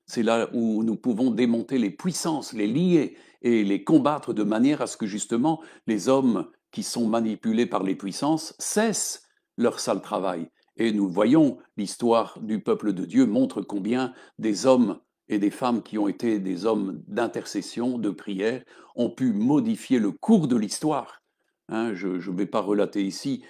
C'est là où nous pouvons démonter les puissances, les lier et les combattre de manière à ce que justement les hommes qui sont manipulés par les puissances cessent leur sale travail. Et nous voyons l'histoire du peuple de Dieu montre combien des hommes et des femmes qui ont été des hommes d'intercession, de prière, ont pu modifier le cours de l'histoire. Hein, je ne vais pas relater ici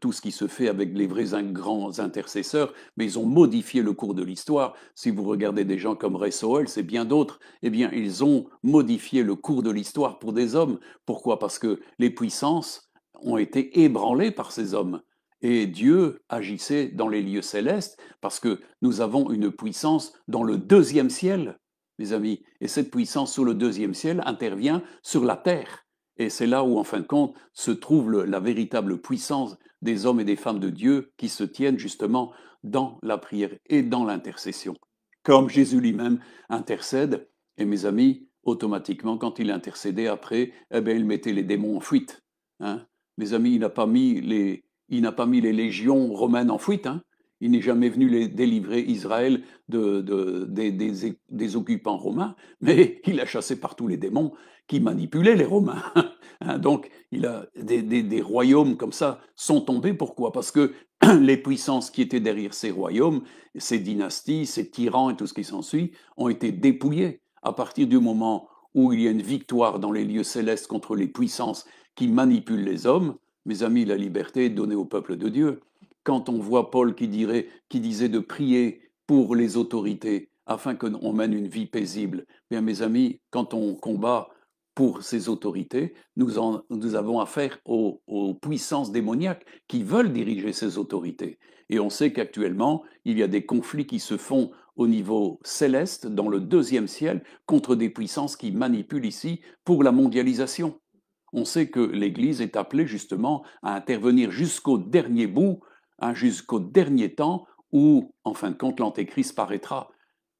tout ce qui se fait avec les vrais grands intercesseurs, mais ils ont modifié le cours de l'histoire. Si vous regardez des gens comme Ray Sowell, c'est bien d'autres, eh bien, ils ont modifié le cours de l'histoire pour des hommes. Pourquoi? Parce que les puissances ont été ébranlées par ces hommes. Et Dieu agissait dans les lieux célestes parce que nous avons une puissance dans le deuxième ciel, mes amis. Et cette puissance sur le deuxième ciel intervient sur la terre. Et c'est là où, en fin de compte, se trouve la véritable puissance des hommes et des femmes de Dieu qui se tiennent justement dans la prière et dans l'intercession. Comme Jésus lui-même intercède, et mes amis, automatiquement, quand il intercédait après, eh bien, il mettait les démons en fuite. Hein. Mes amis, il n'a pas mis les légions romaines en fuite. Hein. Il n'est jamais venu délivrer Israël des occupants romains, mais il a chassé partout les démons qui manipulaient les Romains. Donc, des royaumes comme ça sont tombés. Pourquoi? Parce que les puissances qui étaient derrière ces royaumes, ces dynasties, ces tyrans et tout ce qui s'ensuit, ont été dépouillés. À partir du moment où il y a une victoire dans les lieux célestes contre les puissances qui manipulent les hommes, mes amis, la liberté est donnée au peuple de Dieu. Quand on voit Paul qui disait de prier pour les autorités afin qu'on mène une vie paisible, bien mes amis, quand on combat pour ces autorités, nous avons affaire aux puissances démoniaques qui veulent diriger ces autorités. Et on sait qu'actuellement, il y a des conflits qui se font au niveau céleste, dans le deuxième ciel, contre des puissances qui manipulent ici pour la mondialisation. On sait que l'Église est appelée justement à intervenir jusqu'au dernier bout, hein, jusqu'au dernier temps où, en fin de compte, l'Antéchrist paraîtra.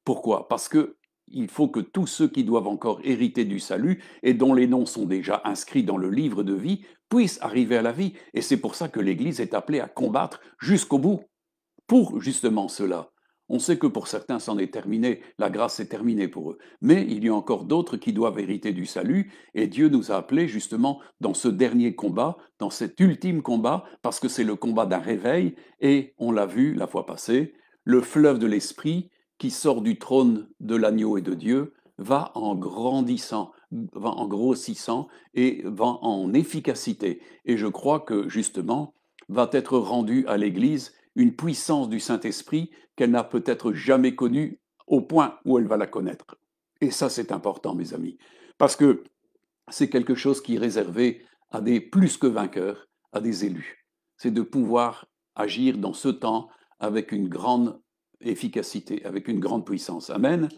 Pourquoi? Parce que il faut que tous ceux qui doivent encore hériter du salut et dont les noms sont déjà inscrits dans le livre de vie puissent arriver à la vie. Et c'est pour ça que l'Église est appelée à combattre jusqu'au bout, pour justement cela. On sait que pour certains, c'en est terminé, la grâce est terminée pour eux. Mais il y a encore d'autres qui doivent hériter du salut, et Dieu nous a appelés justement dans ce dernier combat, dans cet ultime combat, parce que c'est le combat d'un réveil, et on l'a vu la fois passée, le fleuve de l'Esprit qui sort du trône de l'agneau et de Dieu va en grandissant, va en grossissant et va en efficacité. Et je crois que justement va être rendue à l'Église une puissance du Saint-Esprit qu'elle n'a peut-être jamais connue au point où elle va la connaître. Et ça, c'est important, mes amis, parce que c'est quelque chose qui est réservé à des plus que vainqueurs, à des élus. C'est de pouvoir agir dans ce temps avec une grande efficacité, avec une grande puissance. Amen.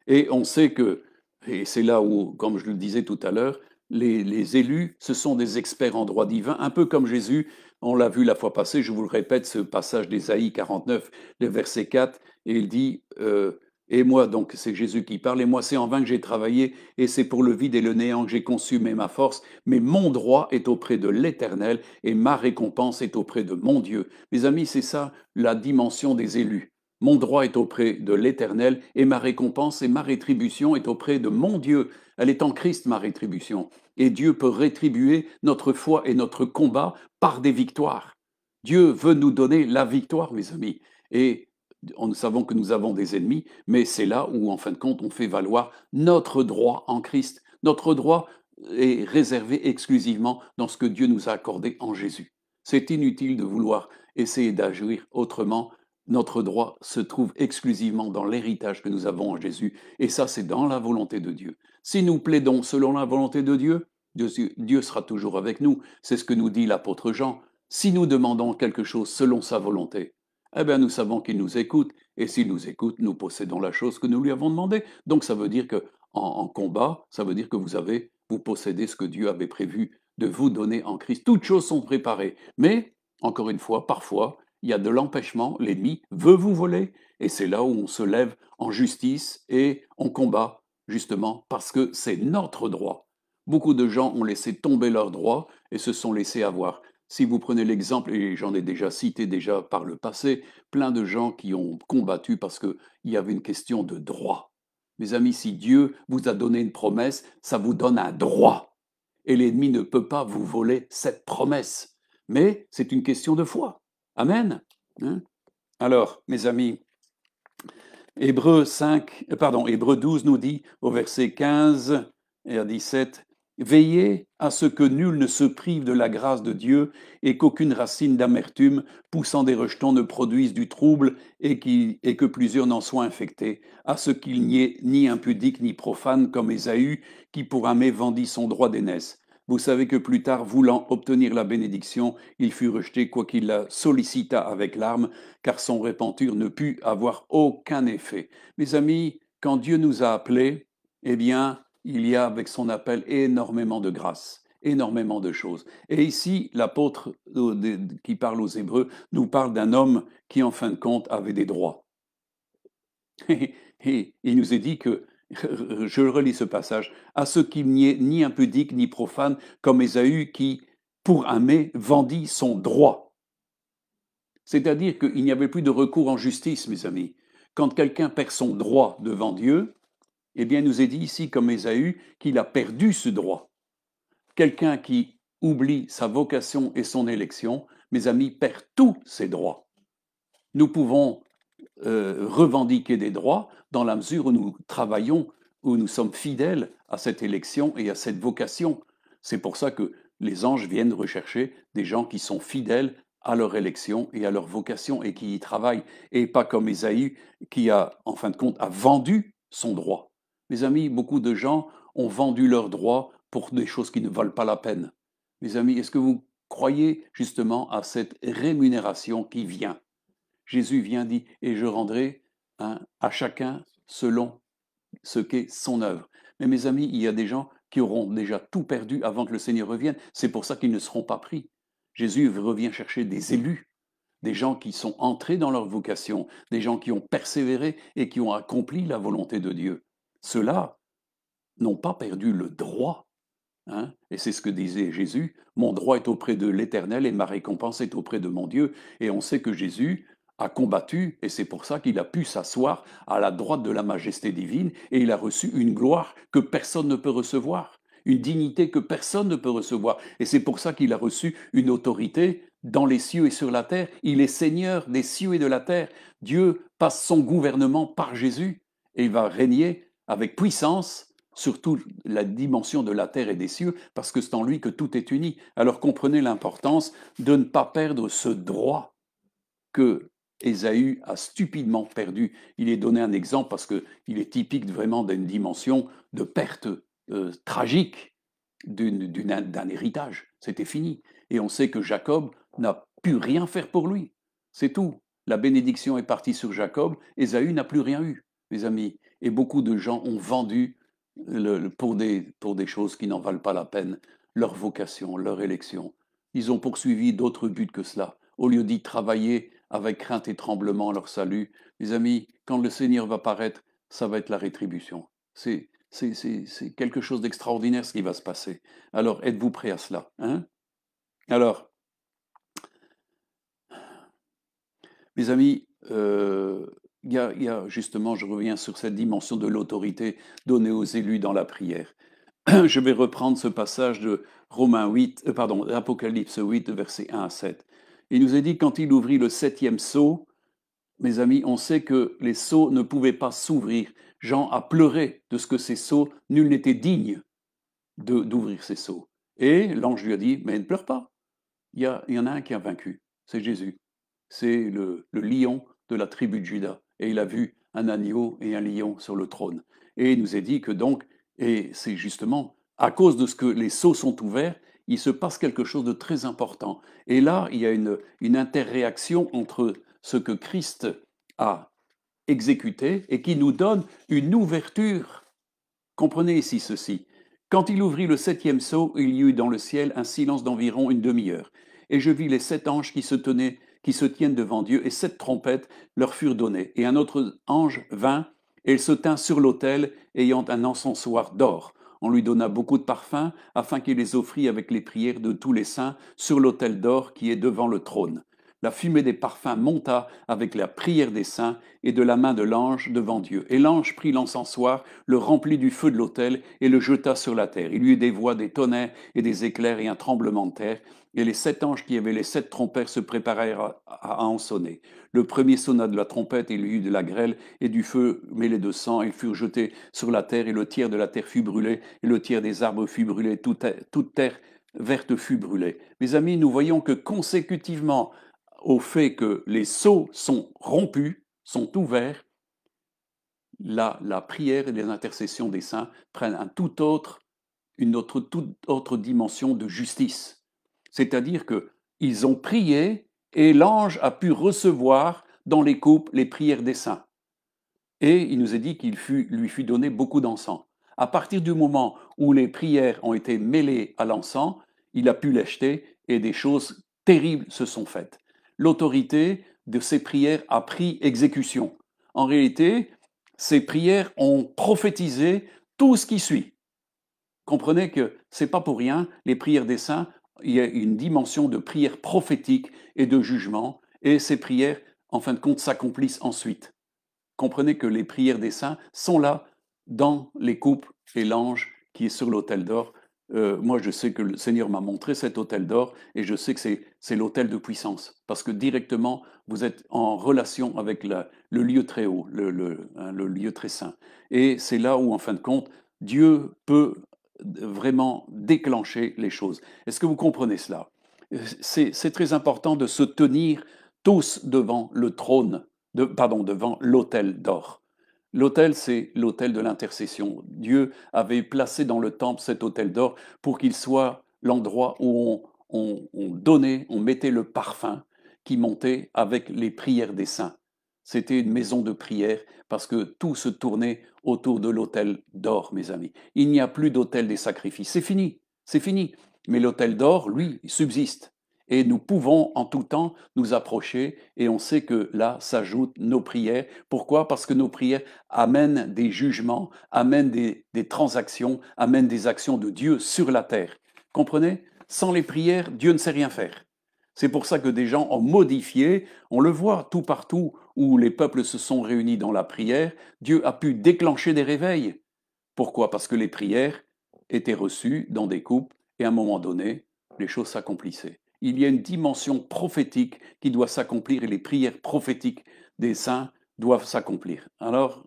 Et on sait que, et c'est là où, comme je le disais tout à l'heure, les élus, ce sont des experts en droit divin, un peu comme Jésus, on l'a vu la fois passée, je vous le répète, ce passage d'Ésaïe 49, le verset 4, et il dit, et moi, donc c'est Jésus qui parle, et moi c'est en vain que j'ai travaillé, et c'est pour le vide et le néant que j'ai consumé ma force, mais mon droit est auprès de l'Éternel, et ma récompense est auprès de mon Dieu. Mes amis, c'est ça la dimension des élus. Mon droit est auprès de l'Éternel et ma récompense et ma rétribution est auprès de mon Dieu. Elle est en Christ, ma rétribution. Et Dieu peut rétribuer notre foi et notre combat par des victoires. Dieu veut nous donner la victoire, mes amis. Et nous savons que nous avons des ennemis, mais c'est là où, en fin de compte, on fait valoir notre droit en Christ. Notre droit est réservé exclusivement dans ce que Dieu nous a accordé en Jésus. C'est inutile de vouloir essayer d'agir autrement. Notre droit se trouve exclusivement dans l'héritage que nous avons en Jésus, et ça, c'est dans la volonté de Dieu. Si nous plaidons selon la volonté de Dieu, Dieu sera toujours avec nous. C'est ce que nous dit l'apôtre Jean. Si nous demandons quelque chose selon sa volonté, eh bien, nous savons qu'il nous écoute, et s'il nous écoute, nous possédons la chose que nous lui avons demandé. Donc, ça veut dire que en combat, ça veut dire que vous possédez ce que Dieu avait prévu de vous donner en Christ. Toutes choses sont préparées, mais encore une fois, parfois, il y a de l'empêchement, l'ennemi veut vous voler, et c'est là où on se lève en justice et on combat, justement, parce que c'est notre droit. Beaucoup de gens ont laissé tomber leurs droits et se sont laissés avoir. Si vous prenez l'exemple, et j'en ai déjà cité déjà par le passé, plein de gens qui ont combattu parce qu'il y avait une question de droit. Mes amis, si Dieu vous a donné une promesse, ça vous donne un droit. Et l'ennemi ne peut pas vous voler cette promesse. Mais c'est une question de foi. Amen. Hein? Alors, mes amis, Hébreux 12 nous dit au verset 15 et à 17, veillez à ce que nul ne se prive de la grâce de Dieu et qu'aucune racine d'amertume poussant des rejetons ne produise du trouble et que plusieurs n'en soient infectés, à ce qu'il n'y ait ni impudique ni profane comme Ésaü qui pour aimer vendit son droit d'aînesse. Vous savez que plus tard, voulant obtenir la bénédiction, il fut rejeté, quoiqu'il la sollicita avec larmes, car son repentir ne put avoir aucun effet. Mes amis, quand Dieu nous a appelés, eh bien, il y a avec son appel énormément de grâce, énormément de choses. Et ici, l'apôtre qui parle aux Hébreux nous parle d'un homme qui, en fin de compte, avait des droits. Et il nous est dit que, je relis ce passage, à ce qu'il n'y ait ni impudique ni profane comme Ésaü qui, pour aimer, vendit son droit. C'est-à-dire qu'il n'y avait plus de recours en justice, mes amis. Quand quelqu'un perd son droit devant Dieu, eh bien, il nous est dit ici, comme Ésaü, qu'il a perdu ce droit. Quelqu'un qui oublie sa vocation et son élection, mes amis, perd tous ses droits. Nous pouvons revendiquer des droits dans la mesure où nous travaillons, où nous sommes fidèles à cette élection et à cette vocation. C'est pour ça que les anges viennent rechercher des gens qui sont fidèles à leur élection et à leur vocation et qui y travaillent, et pas comme Ésaü qui a, en fin de compte, a vendu son droit. Mes amis, beaucoup de gens ont vendu leurs droits pour des choses qui ne valent pas la peine. Mes amis, est-ce que vous croyez justement à cette rémunération qui vient? Jésus vient, dit, et je rendrai à chacun selon ce qu'est son œuvre. Mais mes amis, il y a des gens qui auront déjà tout perdu avant que le Seigneur revienne. C'est pour ça qu'ils ne seront pas pris. Jésus revient chercher des élus, des gens qui sont entrés dans leur vocation, des gens qui ont persévéré et qui ont accompli la volonté de Dieu. Ceux-là n'ont pas perdu le droit. Hein? Et c'est ce que disait Jésus, mon droit est auprès de l'Éternel et ma récompense est auprès de mon Dieu. Et on sait que Jésus a combattu, et c'est pour ça qu'il a pu s'asseoir à la droite de la majesté divine, et il a reçu une gloire que personne ne peut recevoir, une dignité que personne ne peut recevoir. Et c'est pour ça qu'il a reçu une autorité dans les cieux et sur la terre. Il est Seigneur des cieux et de la terre. Dieu passe son gouvernement par Jésus, et il va régner avec puissance sur toute la dimension de la terre et des cieux, parce que c'est en lui que tout est uni. Alors comprenez l'importance de ne pas perdre ce droit que Ésaü a stupidement perdu. Il est donné un exemple parce qu'il est typique vraiment d'une dimension de perte tragique d'un héritage. C'était fini. Et on sait que Jacob n'a pu rien faire pour lui. C'est tout. La bénédiction est partie sur Jacob. Ésaü n'a plus rien eu, mes amis. Et beaucoup de gens ont vendu pour des choses qui n'en valent pas la peine leur vocation, leur élection. Ils ont poursuivi d'autres buts que cela. Au lieu d'y travailler avec crainte et tremblement leur salut, mes amis, quand le Seigneur va paraître, ça va être la rétribution. C'est quelque chose d'extraordinaire ce qui va se passer. Alors, êtes-vous prêts à cela, hein? Alors, mes amis, il y a justement, je reviens sur cette dimension de l'autorité donnée aux élus dans la prière. Je vais reprendre ce passage de Romains 8, pardon, Apocalypse 8, versets 1 à 7. Il nous est dit, quand il ouvrit le 7e sceau, mes amis, on sait que les sceaux ne pouvaient pas s'ouvrir. Jean a pleuré de ce que ces sceaux, nul n'était digne d'ouvrir ces sceaux. Et l'ange lui a dit, mais ne pleure pas. Il y en a un qui a vaincu, c'est Jésus. C'est le lion de la tribu de Juda. Et il a vu un agneau et un lion sur le trône. Et il nous est dit que donc, et c'est justement à cause de ce que les sceaux sont ouverts, il se passe quelque chose de très important. Et là, il y a une interréaction entre ce que Christ a exécuté et qui nous donne une ouverture. Comprenez ici ceci. Quand il ouvrit le 7e sceau, il y eut dans le ciel un silence d'environ une demi-heure. Et je vis les 7 anges qui se tiennent devant Dieu, et 7 trompettes leur furent données. Et un autre ange vint, et il se tint sur l'autel, ayant un encensoir d'or. On lui donna beaucoup de parfums, afin qu'il les offrît avec les prières de tous les saints sur l'autel d'or qui est devant le trône. La fumée des parfums monta avec la prière des saints et de la main de l'ange devant Dieu. Et l'ange prit l'encensoir, le remplit du feu de l'autel et le jeta sur la terre. Il y eut des voix, des tonnerres et des éclairs et un tremblement de terre. Et les 7 anges qui avaient les 7 trompettes se préparèrent à en sonner. Le premier sonna de la trompette, et il y eut de la grêle et du feu mêlé de sang. Ils furent jetés sur la terre, et le tiers de la terre fut brûlé, et le tiers des arbres fut brûlé, toute terre verte fut brûlée. Mes amis, nous voyons que consécutivement au fait que les sceaux sont rompus, sont ouverts, la prière et les intercessions des saints prennent une toute autre dimension de justice. C'est-à-dire qu'ils ont prié et l'ange a pu recevoir dans les coupes les prières des saints. Et il nous est dit qu'il lui fut donné beaucoup d'encens. À partir du moment où les prières ont été mêlées à l'encens, il a pu les jeter et des choses terribles se sont faites. L'autorité de ces prières a pris exécution. En réalité, ces prières ont prophétisé tout ce qui suit. Comprenez que ce n'est pas pour rien, les prières des saints, il y a une dimension de prière prophétique et de jugement, et ces prières, en fin de compte, s'accomplissent ensuite. Comprenez que les prières des saints sont là dans les coupes et l'ange qui est sur l'autel d'or. Moi, je sais que le Seigneur m'a montré cet autel d'or et je sais que c'est l'autel de puissance parce que directement, vous êtes en relation avec le lieu très haut, le lieu très saint. Et c'est là où, en fin de compte, Dieu peut vraiment déclencher les choses. Est-ce que vous comprenez cela? C'est très important de se tenir tous devant le trône, devant l'autel d'or. L'autel, c'est l'autel de l'intercession. Dieu avait placé dans le temple cet autel d'or pour qu'il soit l'endroit où on donnait, on mettait le parfum qui montait avec les prières des saints. C'était une maison de prière parce que tout se tournait autour de l'autel d'or, mes amis. Il n'y a plus d'autel des sacrifices. C'est fini, c'est fini. Mais l'autel d'or, lui, subsiste. Et nous pouvons en tout temps nous approcher et on sait que là s'ajoutent nos prières. Pourquoi? Parce que nos prières amènent des jugements, amènent des transactions, amènent des actions de Dieu sur la terre. Comprenez? Sans les prières, Dieu ne sait rien faire. C'est pour ça que des gens ont modifié, on le voit tout partout où les peuples se sont réunis dans la prière, Dieu a pu déclencher des réveils. Pourquoi? Parce que les prières étaient reçues dans des couples et à un moment donné, les choses s'accomplissaient. Il y a une dimension prophétique qui doit s'accomplir et les prières prophétiques des saints doivent s'accomplir. Alors,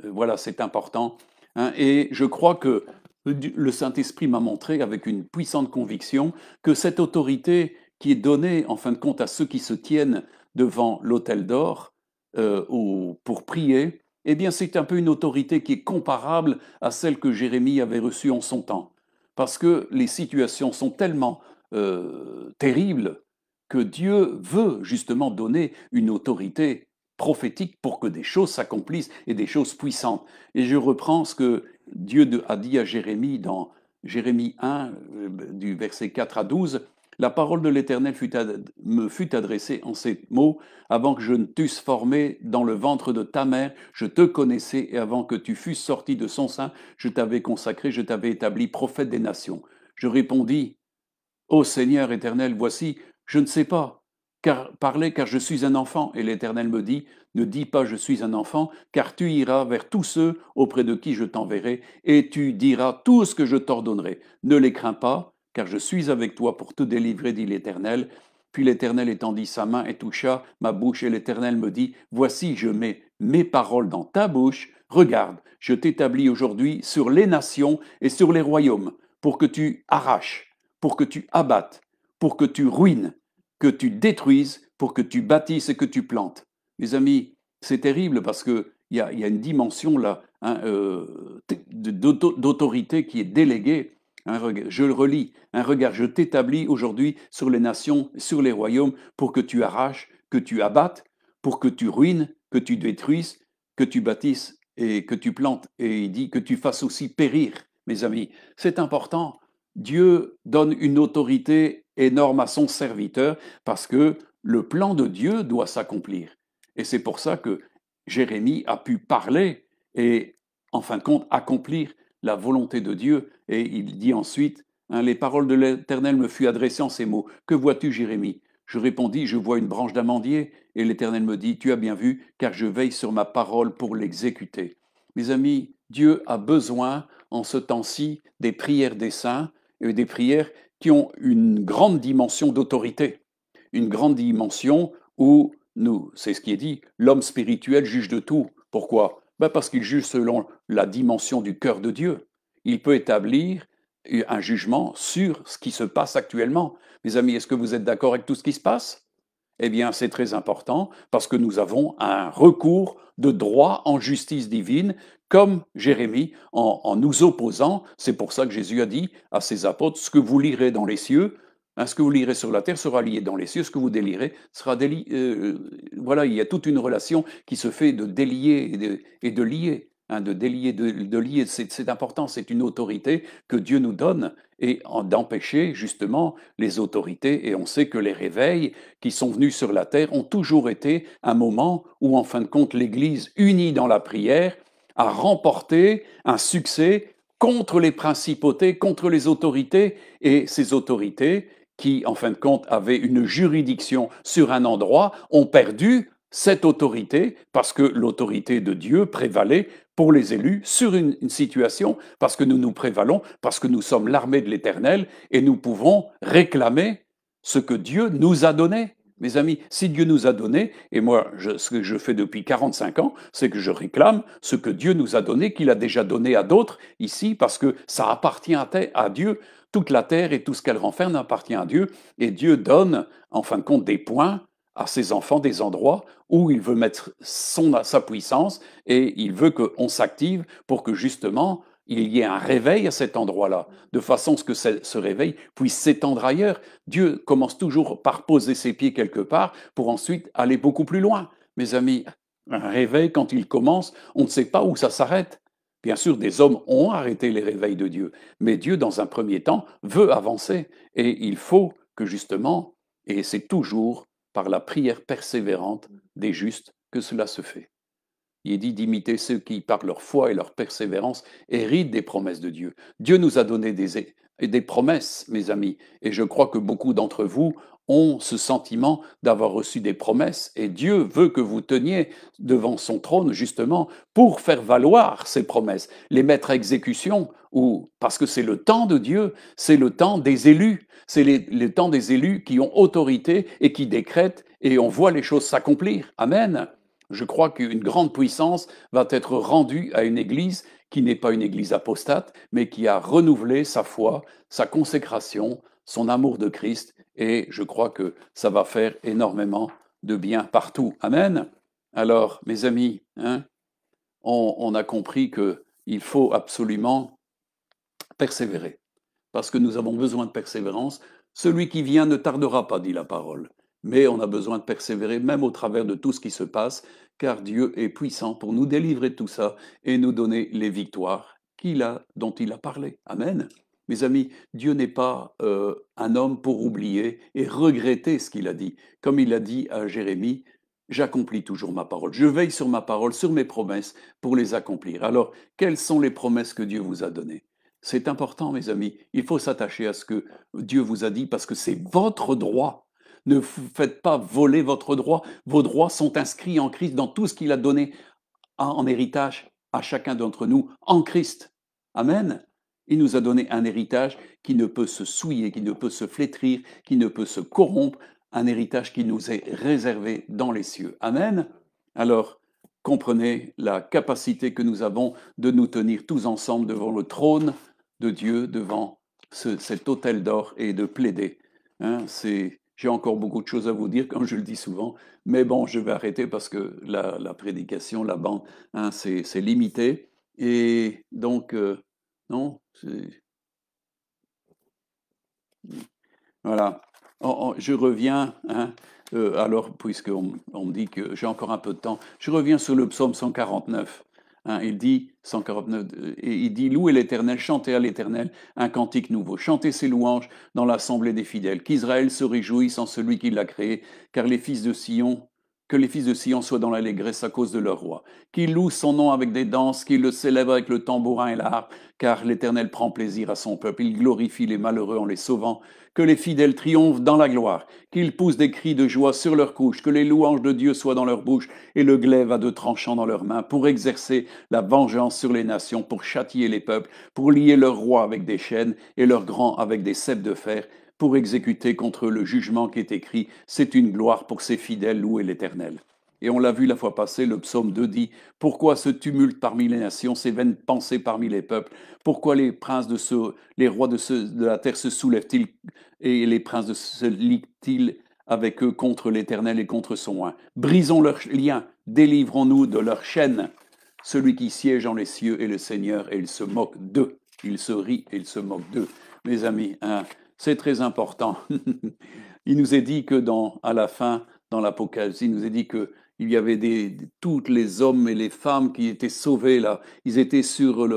voilà, c'est important, hein. Et je crois que le Saint-Esprit m'a montré avec une puissante conviction que cette autorité qui est donnée, en fin de compte, à ceux qui se tiennent devant l'autel d'or pour prier, eh bien, c'est un peu une autorité qui est comparable à celle que Jérémie avait reçue en son temps. Parce que les situations sont tellement terribles que Dieu veut justement donner une autorité prophétique pour que des choses s'accomplissent et des choses puissantes. Et je reprends ce que Dieu a dit à Jérémie dans Jérémie 1, du verset 4 à 12. La parole de l'Éternel me fut adressée en ces mots: avant que je ne t'eusse formé dans le ventre de ta mère, je te connaissais, et avant que tu fusses sorti de son sein, je t'avais consacré, je t'avais établi prophète des nations. Je répondis: Ô Seigneur éternel, voici, je ne sais pas parler, car je suis un enfant. Et l'Éternel me dit: ne dis pas je suis un enfant, car tu iras vers tous ceux auprès de qui je t'enverrai, et tu diras tout ce que je t'ordonnerai. Ne les crains pas, car je suis avec toi pour te délivrer, dit l'Éternel. Puis l'Éternel étendit sa main et toucha ma bouche, et l'Éternel me dit: voici, je mets mes paroles dans ta bouche. Regarde, je t'établis aujourd'hui sur les nations et sur les royaumes, pour que tu arraches, pour que tu abattes, pour que tu ruines, que tu détruises, pour que tu bâtisses et que tu plantes. Mes amis, c'est terrible parce qu'il y a une dimension là, hein, d'autorité qui est déléguée. Hein, je le relis. Hein, regarde, je t'établis aujourd'hui sur les nations, sur les royaumes, pour que tu arraches, que tu abattes, pour que tu ruines, que tu détruises, que tu bâtisses et que tu plantes. Et il dit que tu fasses aussi périr, mes amis. C'est important. Dieu donne une autorité énorme à son serviteur parce que le plan de Dieu doit s'accomplir. Et c'est pour ça que Jérémie a pu parler et, en fin de compte, accomplir la volonté de Dieu. Et il dit ensuite, hein, les paroles de l'Éternel me furent adressées en ces mots. Que vois-tu, Jérémie? Je répondis, je vois une branche d'amandier. Et l'Éternel me dit, tu as bien vu, car je veille sur ma parole pour l'exécuter. Mes amis, Dieu a besoin, en ce temps-ci, des prières des saints, et des prières qui ont une grande dimension d'autorité, une grande dimension où nous, c'est ce qui est dit, l'homme spirituel juge de tout. Pourquoi? Ben parce qu'il juge selon la dimension du cœur de Dieu. Il peut établir un jugement sur ce qui se passe actuellement. Mes amis, est-ce que vous êtes d'accord avec tout ce qui se passe? Eh bien, c'est très important parce que nous avons un recours de droit en justice divine, comme Jérémie, en nous opposant. C'est pour ça que Jésus a dit à ses apôtres, ce que vous lirez dans les cieux, hein, ce que vous lirez sur la terre sera lié dans les cieux, ce que vous délirez sera délié. Voilà, il y a toute une relation qui se fait de délier et de lier. Hein, de délier, de lier, c'est important, c'est une autorité que Dieu nous donne et d'empêcher justement les autorités. Et on sait que les réveils qui sont venus sur la terre ont toujours été un moment où, en fin de compte, l'Église, unie dans la prière, a remporté un succès contre les principautés, contre les autorités, et ces autorités, qui, en fin de compte, avaient une juridiction sur un endroit, ont perdu cette autorité parce que l'autorité de Dieu prévalait pour les élus sur une situation, parce que nous nous prévalons, parce que nous sommes l'armée de l'Éternel et nous pouvons réclamer ce que Dieu nous a donné. Mes amis, si Dieu nous a donné, et moi, ce que je fais depuis 45 ans, c'est que je réclame ce que Dieu nous a donné, qu'il a déjà donné à d'autres ici, parce que ça appartient à Dieu. Toute la terre et tout ce qu'elle renferme appartient à Dieu, et Dieu donne, en fin de compte, des points à ses enfants, des endroits où il veut mettre sa puissance, et il veut qu'on s'active pour que justement il y ait un réveil à cet endroit-là, de façon à ce que ce réveil puisse s'étendre ailleurs. Dieu commence toujours par poser ses pieds quelque part pour ensuite aller beaucoup plus loin. Mes amis, un réveil, quand il commence, on ne sait pas où ça s'arrête. Bien sûr, des hommes ont arrêté les réveils de Dieu, mais Dieu, dans un premier temps, veut avancer. Et il faut que justement, et c'est toujours par la prière persévérante des justes que cela se fait. Il est dit d'imiter ceux qui, par leur foi et leur persévérance, héritent des promesses de Dieu. Dieu nous a donné et des promesses, mes amis. Et je crois que beaucoup d'entre vous ont ce sentiment d'avoir reçu des promesses. Et Dieu veut que vous teniez devant son trône, justement, pour faire valoir ces promesses, les mettre à exécution, ou parce que c'est le temps de Dieu, c'est le temps des élus, c'est le temps des élus qui ont autorité et qui décrètent, et on voit les choses s'accomplir. Amen. Je crois qu'une grande puissance va être rendue à une église qui n'est pas une église apostate, mais qui a renouvelé sa foi, sa consécration, son amour de Christ, et je crois que ça va faire énormément de bien partout. Amen. Alors, mes amis, hein, on a compris qu'il faut absolument persévérer, parce que nous avons besoin de persévérance. Celui qui vient ne tardera pas, dit la parole, mais on a besoin de persévérer même au travers de tout ce qui se passe, car Dieu est puissant pour nous délivrer de tout ça et nous donner les victoires dont il a parlé. Amen. Mes amis, Dieu n'est pas un homme pour oublier et regretter ce qu'il a dit. Comme il a dit à Jérémie, j'accomplis toujours ma parole. Je veille sur ma parole, sur mes promesses pour les accomplir. Alors, quelles sont les promesses que Dieu vous a données? C'est important, mes amis. Il faut s'attacher à ce que Dieu vous a dit parce que c'est votre droit. Ne vous faites pas voler votre droit. Vos droits sont inscrits en Christ dans tout ce qu'il a donné en héritage à chacun d'entre nous en Christ. Amen. Il nous a donné un héritage qui ne peut se souiller, qui ne peut se flétrir, qui ne peut se corrompre, un héritage qui nous est réservé dans les cieux. Amen. Alors, comprenez la capacité que nous avons de nous tenir tous ensemble devant le trône de Dieu, devant cet autel d'or et de plaider. Hein, j'ai encore beaucoup de choses à vous dire, comme je le dis souvent, mais bon, je vais arrêter parce que la prédication, la bande, hein, c'est limité. Et donc, non, voilà. Je reviens, hein, alors, puisqu'on me dit que j'ai encore un peu de temps, je reviens sur le psaume 149. Hein, il dit, 149, et il dit, louez l'Éternel, chantez à l'Éternel un cantique nouveau, chantez ses louanges dans l'assemblée des fidèles, qu'Israël se réjouisse en celui qui l'a créé, car les fils de Sion, que les fils de Sion soient dans l'allégresse à cause de leur roi, qu'ils louent son nom avec des danses, qu'ils le célèbrent avec le tambourin et la harpe, car l'Éternel prend plaisir à son peuple, il glorifie les malheureux en les sauvant, que les fidèles triomphent dans la gloire, qu'ils poussent des cris de joie sur leurs couches, que les louanges de Dieu soient dans leur bouche et le glaive à deux tranchants dans leurs mains, pour exercer la vengeance sur les nations, pour châtier les peuples, pour lier leurs rois avec des chaînes et leurs grands avec des ceps de fer, pour exécuter contre le jugement qui est écrit, c'est une gloire pour ses fidèles, louer l'Éternel. Et on l'a vu la fois passée, le psaume 2 dit, pourquoi ce tumulte parmi les nations, ces vaines pensées parmi les peuples, pourquoi les princes les rois de la terre se soulèvent-ils et les princes se liguent-ils avec eux contre l'Éternel et contre son oint? Brisons leurs liens, délivrons-nous de leurs chaînes. Celui qui siège en les cieux est le Seigneur et il se moque d'eux. Il se rit et il se moque d'eux. Mes amis, hein, c'est très important. Il nous est dit que à la fin, dans l'Apocalypse, il nous est dit que il y avait tous les hommes et les femmes qui étaient sauvés là. Ils étaient sur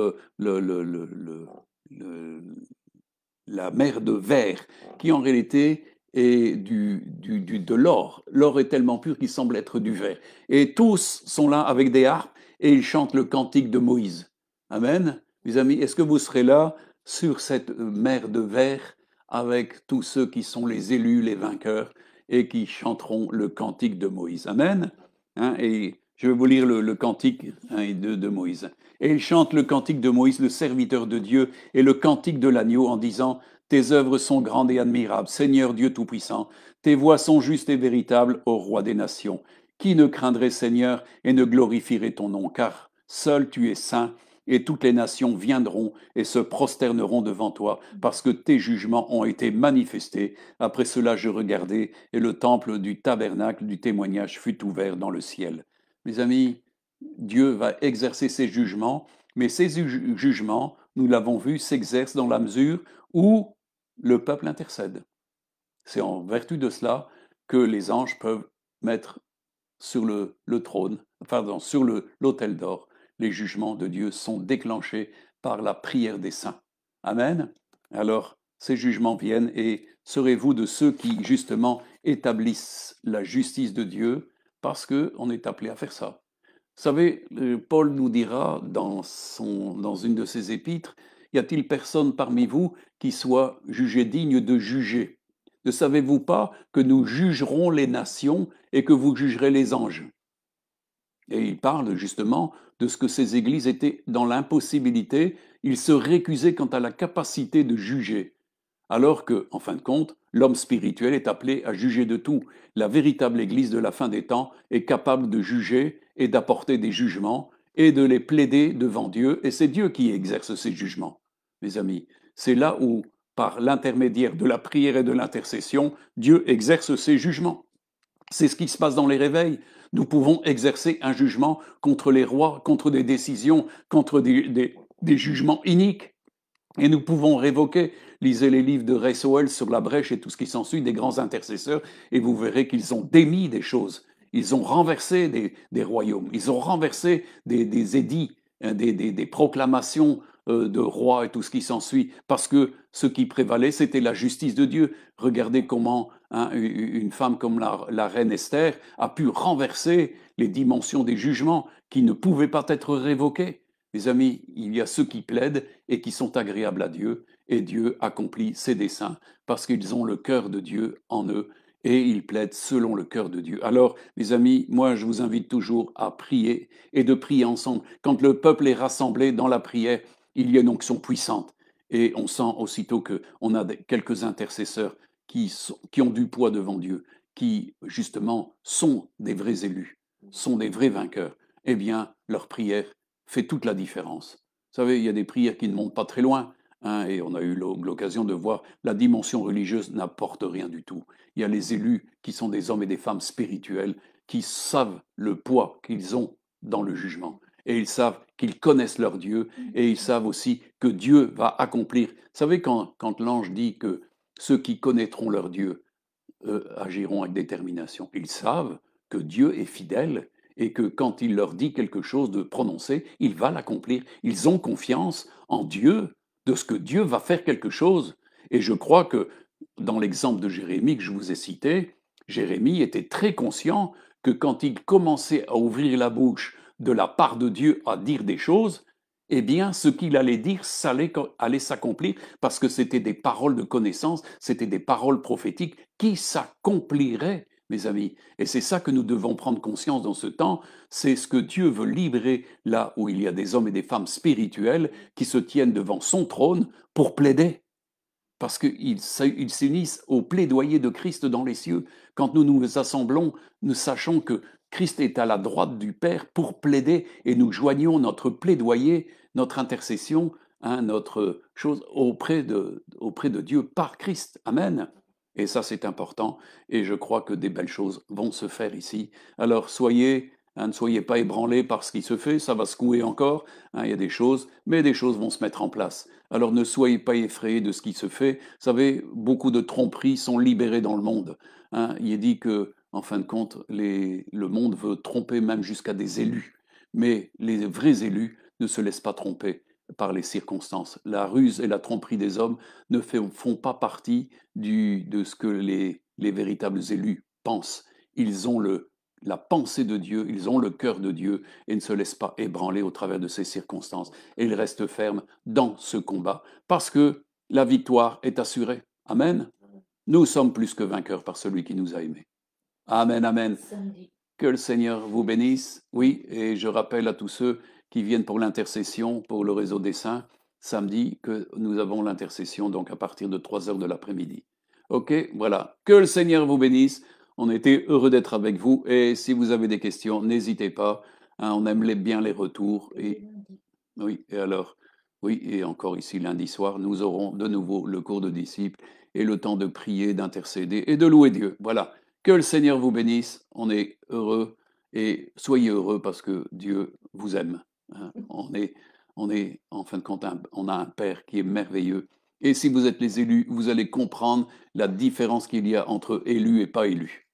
la mer de verre, qui en réalité est de l'or. L'or est tellement pur qu'il semble être du verre. Et tous sont là avec des harpes et ils chantent le cantique de Moïse. Amen. Mes amis, est-ce que vous serez là sur cette mer de verre avec tous ceux qui sont les élus, les vainqueurs, et qui chanteront le cantique de Moïse? Amen. Hein, et je vais vous lire le cantique hein, de Moïse. Et il chante le cantique de Moïse, le serviteur de Dieu, et le cantique de l'agneau en disant, tes œuvres sont grandes et admirables, Seigneur Dieu Tout-Puissant, tes voies sont justes et véritables, ô roi des nations. Qui ne craindrait, Seigneur, et ne glorifierait ton nom, car seul tu es saint, et toutes les nations viendront et se prosterneront devant toi, parce que tes jugements ont été manifestés. Après cela, je regardai, et le temple du tabernacle du témoignage fut ouvert dans le ciel. Mes amis, Dieu va exercer ses jugements, mais ces jugements, nous l'avons vu, s'exercent dans la mesure où le peuple intercède. C'est en vertu de cela que les anges peuvent mettre sur le trône, pardon, sur l'autel d'or. Les jugements de Dieu sont déclenchés par la prière des saints. Amen. Alors, ces jugements viennent et serez-vous de ceux qui, justement, établissent la justice de Dieu parce qu'on est appelé à faire ça. Vous savez, Paul nous dira dans une de ses épîtres y a-t-il personne parmi vous qui soit jugé digne de juger? Ne savez-vous pas que nous jugerons les nations et que vous jugerez les anges? Et il parle justement de ce que ces églises étaient dans l'impossibilité, ils se récusaient quant à la capacité de juger, alors que, en fin de compte, l'homme spirituel est appelé à juger de tout. La véritable église de la fin des temps est capable de juger et d'apporter des jugements et de les plaider devant Dieu, et c'est Dieu qui exerce ces jugements, mes amis. C'est là où, par l'intermédiaire de la prière et de l'intercession, Dieu exerce ses jugements. C'est ce qui se passe dans les réveils. Nous pouvons exercer un jugement contre les rois, contre des décisions, contre des jugements iniques. Et nous pouvons révoquer, lisez les livres de Ray Sowell sur la brèche et tout ce qui s'ensuit, des grands intercesseurs, et vous verrez qu'ils ont démis des choses. Ils ont renversé des royaumes, ils ont renversé des édits, des proclamations de rois et tout ce qui s'ensuit, parce que ce qui prévalait, c'était la justice de Dieu. Regardez comment une femme comme la reine Esther a pu renverser les dimensions des jugements qui ne pouvaient pas être révoqués. Mes amis, il y a ceux qui plaident et qui sont agréables à Dieu, et Dieu accomplit ses desseins parce qu'ils ont le cœur de Dieu en eux et ils plaident selon le cœur de Dieu. Alors, mes amis, moi, je vous invite toujours à prier et de prier ensemble. Quand le peuple est rassemblé dans la prière, il y a une onction puissante et on sent aussitôt qu'on a quelques intercesseurs qui ont du poids devant Dieu, qui justement sont des vrais élus, sont des vrais vainqueurs. Eh bien, leur prière fait toute la différence. Vous savez, il y a des prières qui ne montent pas très loin, hein, et on a eu l'occasion de voir la dimension religieuse n'apporte rien du tout. Il y a les élus qui sont des hommes et des femmes spirituels qui savent le poids qu'ils ont dans le jugement. Et ils savent qu'ils connaissent leur Dieu et ils savent aussi que Dieu va accomplir. Vous savez, quand l'ange dit que ceux qui connaîtront leur Dieu agiront avec détermination, ils savent que Dieu est fidèle et que quand il leur dit quelque chose de prononcé, il va l'accomplir. Ils ont confiance en Dieu, de ce que Dieu va faire quelque chose. Et je crois que dans l'exemple de Jérémie que je vous ai cité, Jérémie était très conscient que quand il commençait à ouvrir la bouche de la part de Dieu à dire des choses, eh bien, ce qu'il allait dire, ça allait s'accomplir parce que c'était des paroles de connaissance, c'était des paroles prophétiques qui s'accompliraient, mes amis. Et c'est ça que nous devons prendre conscience dans ce temps, c'est ce que Dieu veut libérer là où il y a des hommes et des femmes spirituels qui se tiennent devant son trône pour plaider. Parce qu'ils s'unissent au plaidoyer de Christ dans les cieux. Quand nous nous assemblons, nous sachons que Christ est à la droite du Père pour plaider et nous joignons notre plaidoyer, notre intercession, notre chose auprès de Dieu par Christ. Amen. Et ça, c'est important. Et je crois que des belles choses vont se faire ici. Alors, ne soyez pas ébranlés par ce qui se fait. Ça va secouer encore. Il y a des choses, mais des choses vont se mettre en place. Alors, ne soyez pas effrayés de ce qui se fait. Vous savez, beaucoup de tromperies sont libérées dans le monde. Il est dit que, en fin de compte, le monde veut tromper même jusqu'à des élus. Mais les vrais élus ne se laissent pas tromper par les circonstances. La ruse et la tromperie des hommes ne font pas partie de ce que les véritables élus pensent. Ils ont la pensée de Dieu, ils ont le cœur de Dieu et ne se laissent pas ébranler au travers de ces circonstances. Et ils restent fermes dans ce combat parce que la victoire est assurée. Amen. Nous sommes plus que vainqueurs par celui qui nous a aimés. Amen, amen. Samedi. Que le Seigneur vous bénisse. Oui, et je rappelle à tous ceux qui viennent pour l'intercession, pour le réseau des saints, samedi, que nous avons l'intercession donc à partir de 3 heures de l'après-midi. Ok, voilà. Que le Seigneur vous bénisse. On était heureux d'être avec vous. Et si vous avez des questions, n'hésitez pas. On aime bien les retours. Et oui, et alors, oui, et encore ici lundi soir, nous aurons de nouveau le cours de disciples et le temps de prier, d'intercéder et de louer Dieu. Voilà. Que le Seigneur vous bénisse. On est heureux et soyez heureux parce que Dieu vous aime. On est, en fin de compte, on a un Père qui est merveilleux. Et si vous êtes les élus, vous allez comprendre la différence qu'il y a entre élus et pas élus.